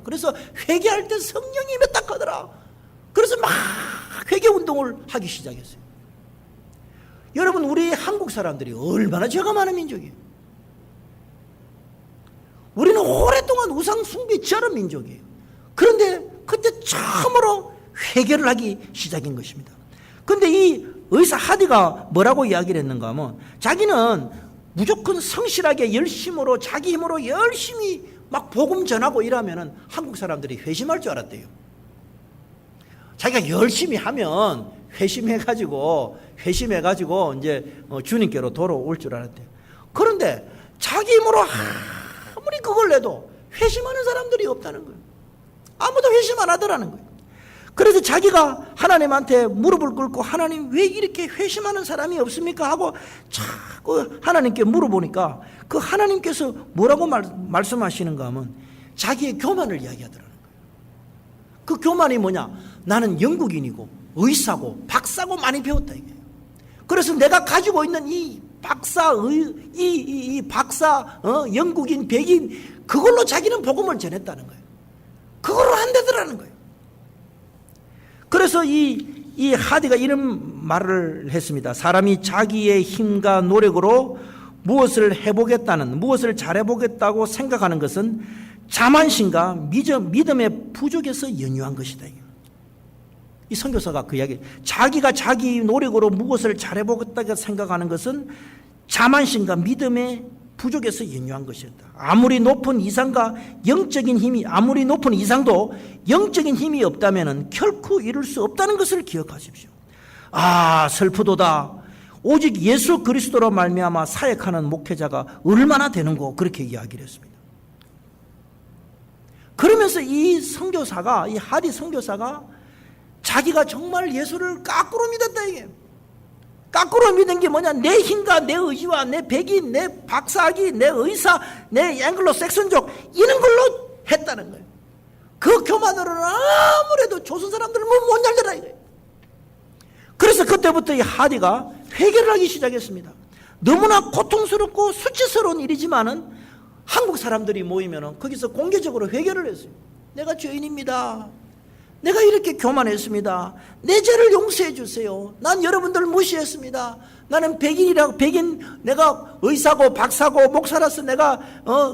그래서 회개할 때 성령이 임했다 하더라. 그래서 막 회개 운동을 하기 시작했어요. 여러분, 우리 한국 사람들이 얼마나 죄가 많은 민족이에요. 우리는 오랫동안 우상 숭배 지하는 민족이에요. 그런데 그때 처음으로 회개를 하기 시작인 것입니다. 그런데 이 의사 하디가 뭐라고 이야기를 했는가 하면, 자기는 무조건 성실하게 열심으로 자기 힘으로 열심히 막 복음 전하고 이러면은 한국 사람들이 회심할 줄 알았대요. 자기가 열심히 하면 회심해가지고 이제 주님께로 돌아올 줄 알았대요. 그런데 자기 힘으로 아무리 그걸 해도 회심하는 사람들이 없다는 거예요. 아무도 회심 안 하더라는 거예요. 그래서 자기가 하나님한테 무릎을 꿇고, 하나님 왜 이렇게 회심하는 사람이 없습니까? 하고 자꾸 하나님께 물어보니까 그 하나님께서 뭐라고 말씀하시는가 하면 자기의 교만을 이야기하더라는 거예요. 그 교만이 뭐냐? 나는 영국인이고 의사고 박사고 많이 배웠다 이게. 그래서 내가 가지고 있는 이 박사, 영국인, 백인, 그걸로 자기는 복음을 전했다는 거예요. 그걸로 안 되더라는 거예요. 그래서 이 하디가 이런 말을 했습니다. 사람이 자기의 힘과 노력으로 무엇을 잘해보겠다고 생각하는 것은 자만심과 믿음의 부족에서 연유한 것이다. 이 선교사가 그 이야기, 자기가 자기 노력으로 무엇을 잘해보겠다고 생각하는 것은 자만심과 믿음의 부족에서 연유한 것이었다. 아무리 높은 이상도 영적인 힘이 없다면 결코 이룰 수 없다는 것을 기억하십시오. 아, 슬프도다. 오직 예수 그리스도로 말미암아 사역하는 목회자가 얼마나 되는고, 그렇게 이야기를 했습니다. 그러면서 이 하디 선교사가 자기가 정말 예수를 거꾸로 믿었다 이게. 거꾸로 믿은 게 뭐냐? 내 힘과 내 의지와 내 백인, 내 박사학위, 내 의사, 내 앵글로 섹슨족, 이런 걸로 했다는 거예요. 그 교만으로는 아무래도 조선 사람들은 못 열더라 이거예요. 그래서 그때부터 이 하디가 회개를 하기 시작했습니다. 너무나 고통스럽고 수치스러운 일이지만은 한국 사람들이 모이면은 거기서 공개적으로 회개를 했어요. 내가 죄인입니다. 내가 이렇게 교만했습니다. 내 죄를 용서해 주세요. 난 여러분들 무시했습니다. 나는 백인, 내가 의사고 박사고 목사라서 내가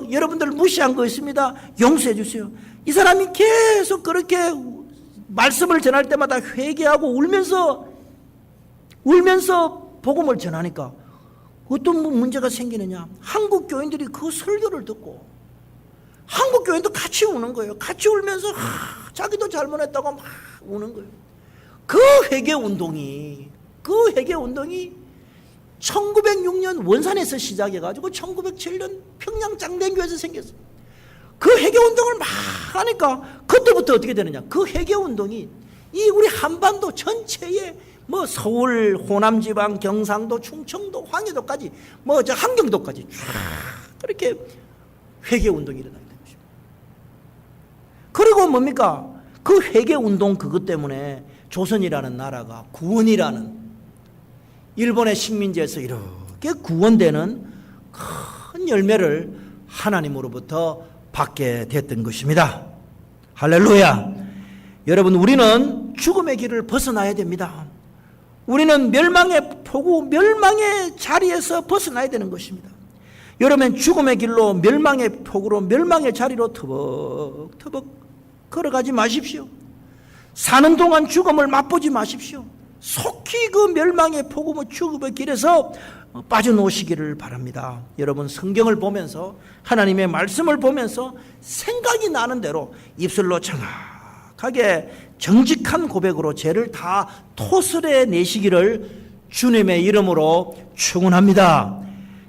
여러분들 무시한 거 있습니다. 용서해 주세요. 이 사람이 계속 그렇게 말씀을 전할 때마다 회개하고 울면서 복음을 전하니까 어떤 문제가 생기느냐? 한국 교인들이 그 설교를 듣고 한국 교인도 같이 우는 거예요. 같이 울면서 자기도 잘못했다고 막 우는 거예요. 그 회개 운동이 1906년 원산에서 시작해가지고 1907년 평양 장대교회에서 생겼어요. 그 회개 운동을 막 하니까 그때부터 어떻게 되느냐? 그 회개 운동이 이 우리 한반도 전체에 뭐 서울, 호남지방, 경상도, 충청도, 황해도까지 저 함경도까지 쫙 그렇게 회개 운동이 일어나게 된 것입니다. 그리고 뭡니까? 그 회개 운동 그것 때문에 조선이라는 나라가 구원이라는 일본의 식민지에서 이렇게 구원되는 큰 열매를 하나님으로부터 받게 됐던 것입니다. 할렐루야. 여러분, 우리는 죽음의 길을 벗어나야 됩니다. 우리는 멸망의 자리에서 벗어나야 되는 것입니다. 여러분, 죽음의 길로 멸망의 폭으로 멸망의 자리로 터벅터벅 걸어가지 마십시오. 사는 동안 죽음을 맛보지 마십시오. 속히 그 멸망의 폭으로 죽음의 길에서 빠져놓으시기를 바랍니다. 여러분 성경을 보면서 하나님의 말씀을 보면서 생각이 나는 대로 입술로 정확하게 정직한 고백으로 죄를 다 토설해 내시기를 주님의 이름으로 축원합니다.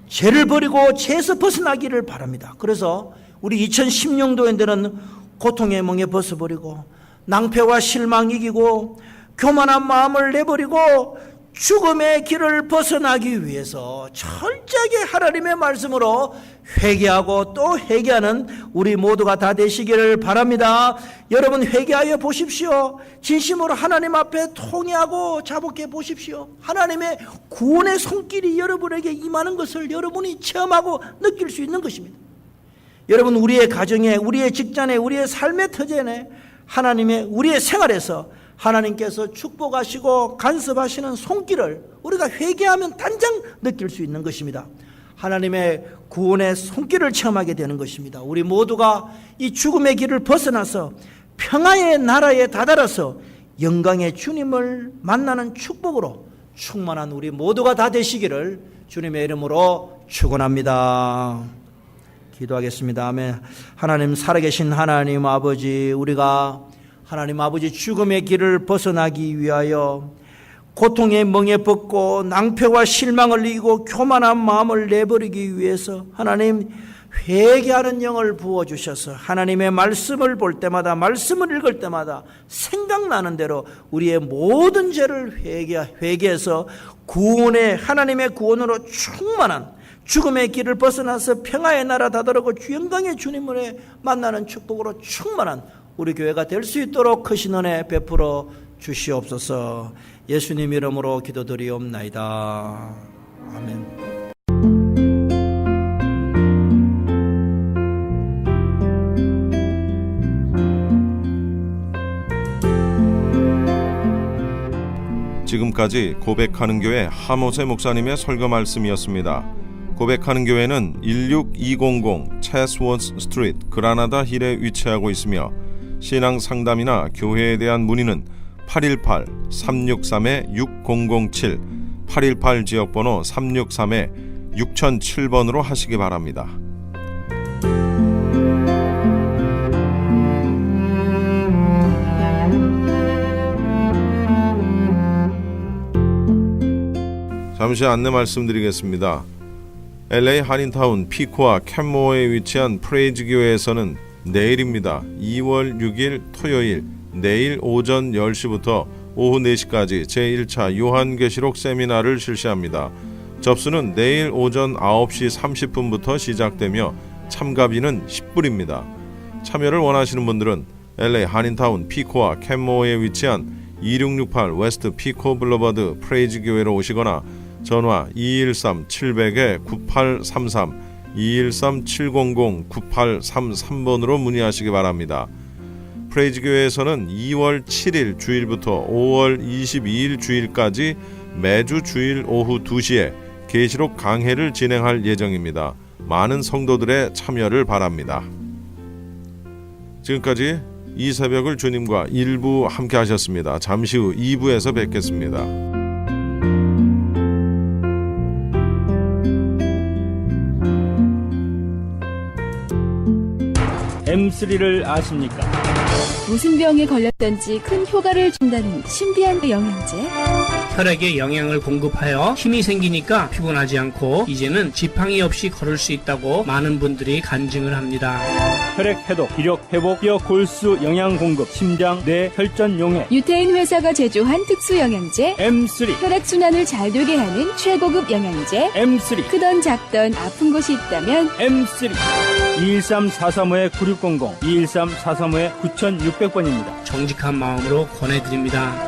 죄를 버리고 죄에서 벗어나기를 바랍니다. 그래서 우리 2016년도에는 고통의 멍에 벗어버리고 낭패와 실망 이기고 교만한 마음을 내버리고 죽음의 길을 벗어나기 위해서 철저하게 하나님의 말씀으로 회개하고 또 회개하는 우리 모두가 다 되시기를 바랍니다. 여러분 회개하여 보십시오. 진심으로 하나님 앞에 통회하고 자복해 보십시오. 하나님의 구원의 손길이 여러분에게 임하는 것을 여러분이 체험하고 느낄 수 있는 것입니다. 여러분 우리의 가정에, 우리의 직장에, 우리의 삶의 터전에 하나님의 우리의 생활에서 하나님께서 축복하시고 간섭하시는 손길을 우리가 회개하면 단장 느낄 수 있는 것입니다. 하나님의 구원의 손길을 체험하게 되는 것입니다. 우리 모두가 이 죽음의 길을 벗어나서 평화의 나라에 다다라서 영광의 주님을 만나는 축복으로 충만한 우리 모두가 다 되시기를 주님의 이름으로 축원합니다. 기도하겠습니다. 아멘. 하나님, 살아계신 하나님 아버지, 우리가 하나님 아버지 죽음의 길을 벗어나기 위하여 고통의 멍에 벗고 낭패와 실망을 이기고 교만한 마음을 내버리기 위해서 하나님 회개하는 영을 부어주셔서 하나님의 말씀을 볼 때마다, 말씀을 읽을 때마다 생각나는 대로 우리의 모든 죄를 회개해서 구원의, 하나님의 구원으로 충만한 죽음의 길을 벗어나서 평화의 나라 다다르고 영광의 주님을 만나는 축복으로 충만한 우리 교회가 될 수 있도록 크신 은혜 베풀어 주시옵소서. 예수님 이름으로 기도드리옵나이다. 아멘. 지금까지 고백하는 교회 하모세 목사님의 설교 말씀이었습니다. 고백하는 교회는 16200 체스워스 스트리트 그라나다 힐에 위치하고 있으며 신앙 상담이나 교회에 대한 문의는 818-363-6007 818 지역번호 363-6007번으로 하시기 바랍니다. 잠시 안내 말씀드리겠습니다. LA 한인타운 피코와 캔모어에 위치한 프레이즈 교회에서는 내일입니다. 2월 6일 토요일 내일 오전 10시부터 오후 4시까지 제1차 요한계시록 세미나를 실시합니다. 접수는 내일 오전 9시 30분부터 시작되며 참가비는 10불입니다. 참여를 원하시는 분들은 LA 한인타운 피코와 캔모어에 위치한 2668 웨스트 피코 블러버드 프레이즈 교회로 오시거나 전화 213-700-9833 213-700-9833번으로 문의하시기 바랍니다. 프레이즈 교회에서는 2월 7일 주일부터 5월 22일 주일까지 매주 주일 오후 2시에 계시록 강해를 진행할 예정입니다. 많은 성도들의 참여를 바랍니다. 지금까지 이 새벽을 주님과 1부 함께 하셨습니다. 잠시 후 2부에서 뵙겠습니다. M3를 아십니까? 무슨 병에 걸렸던지 큰 효과를 준다는 신비한 영양제. 혈액에 영양을 공급하여 힘이 생기니까 피곤하지 않고 이제는 지팡이 없이 걸을 수 있다고 많은 분들이 간증을 합니다. 혈액 해독, 기력 회복, 뼈 골수 영양 공급, 심장, 뇌, 혈전 용해. 유태인 회사가 제조한 특수 영양제. M3. 혈액 순환을 잘 되게 하는 최고급 영양제. M3. 크던 작던 아픈 곳이 있다면 M3. 213-435-9600, 213-435-9600번입니다. 정직한 마음으로 권해드립니다.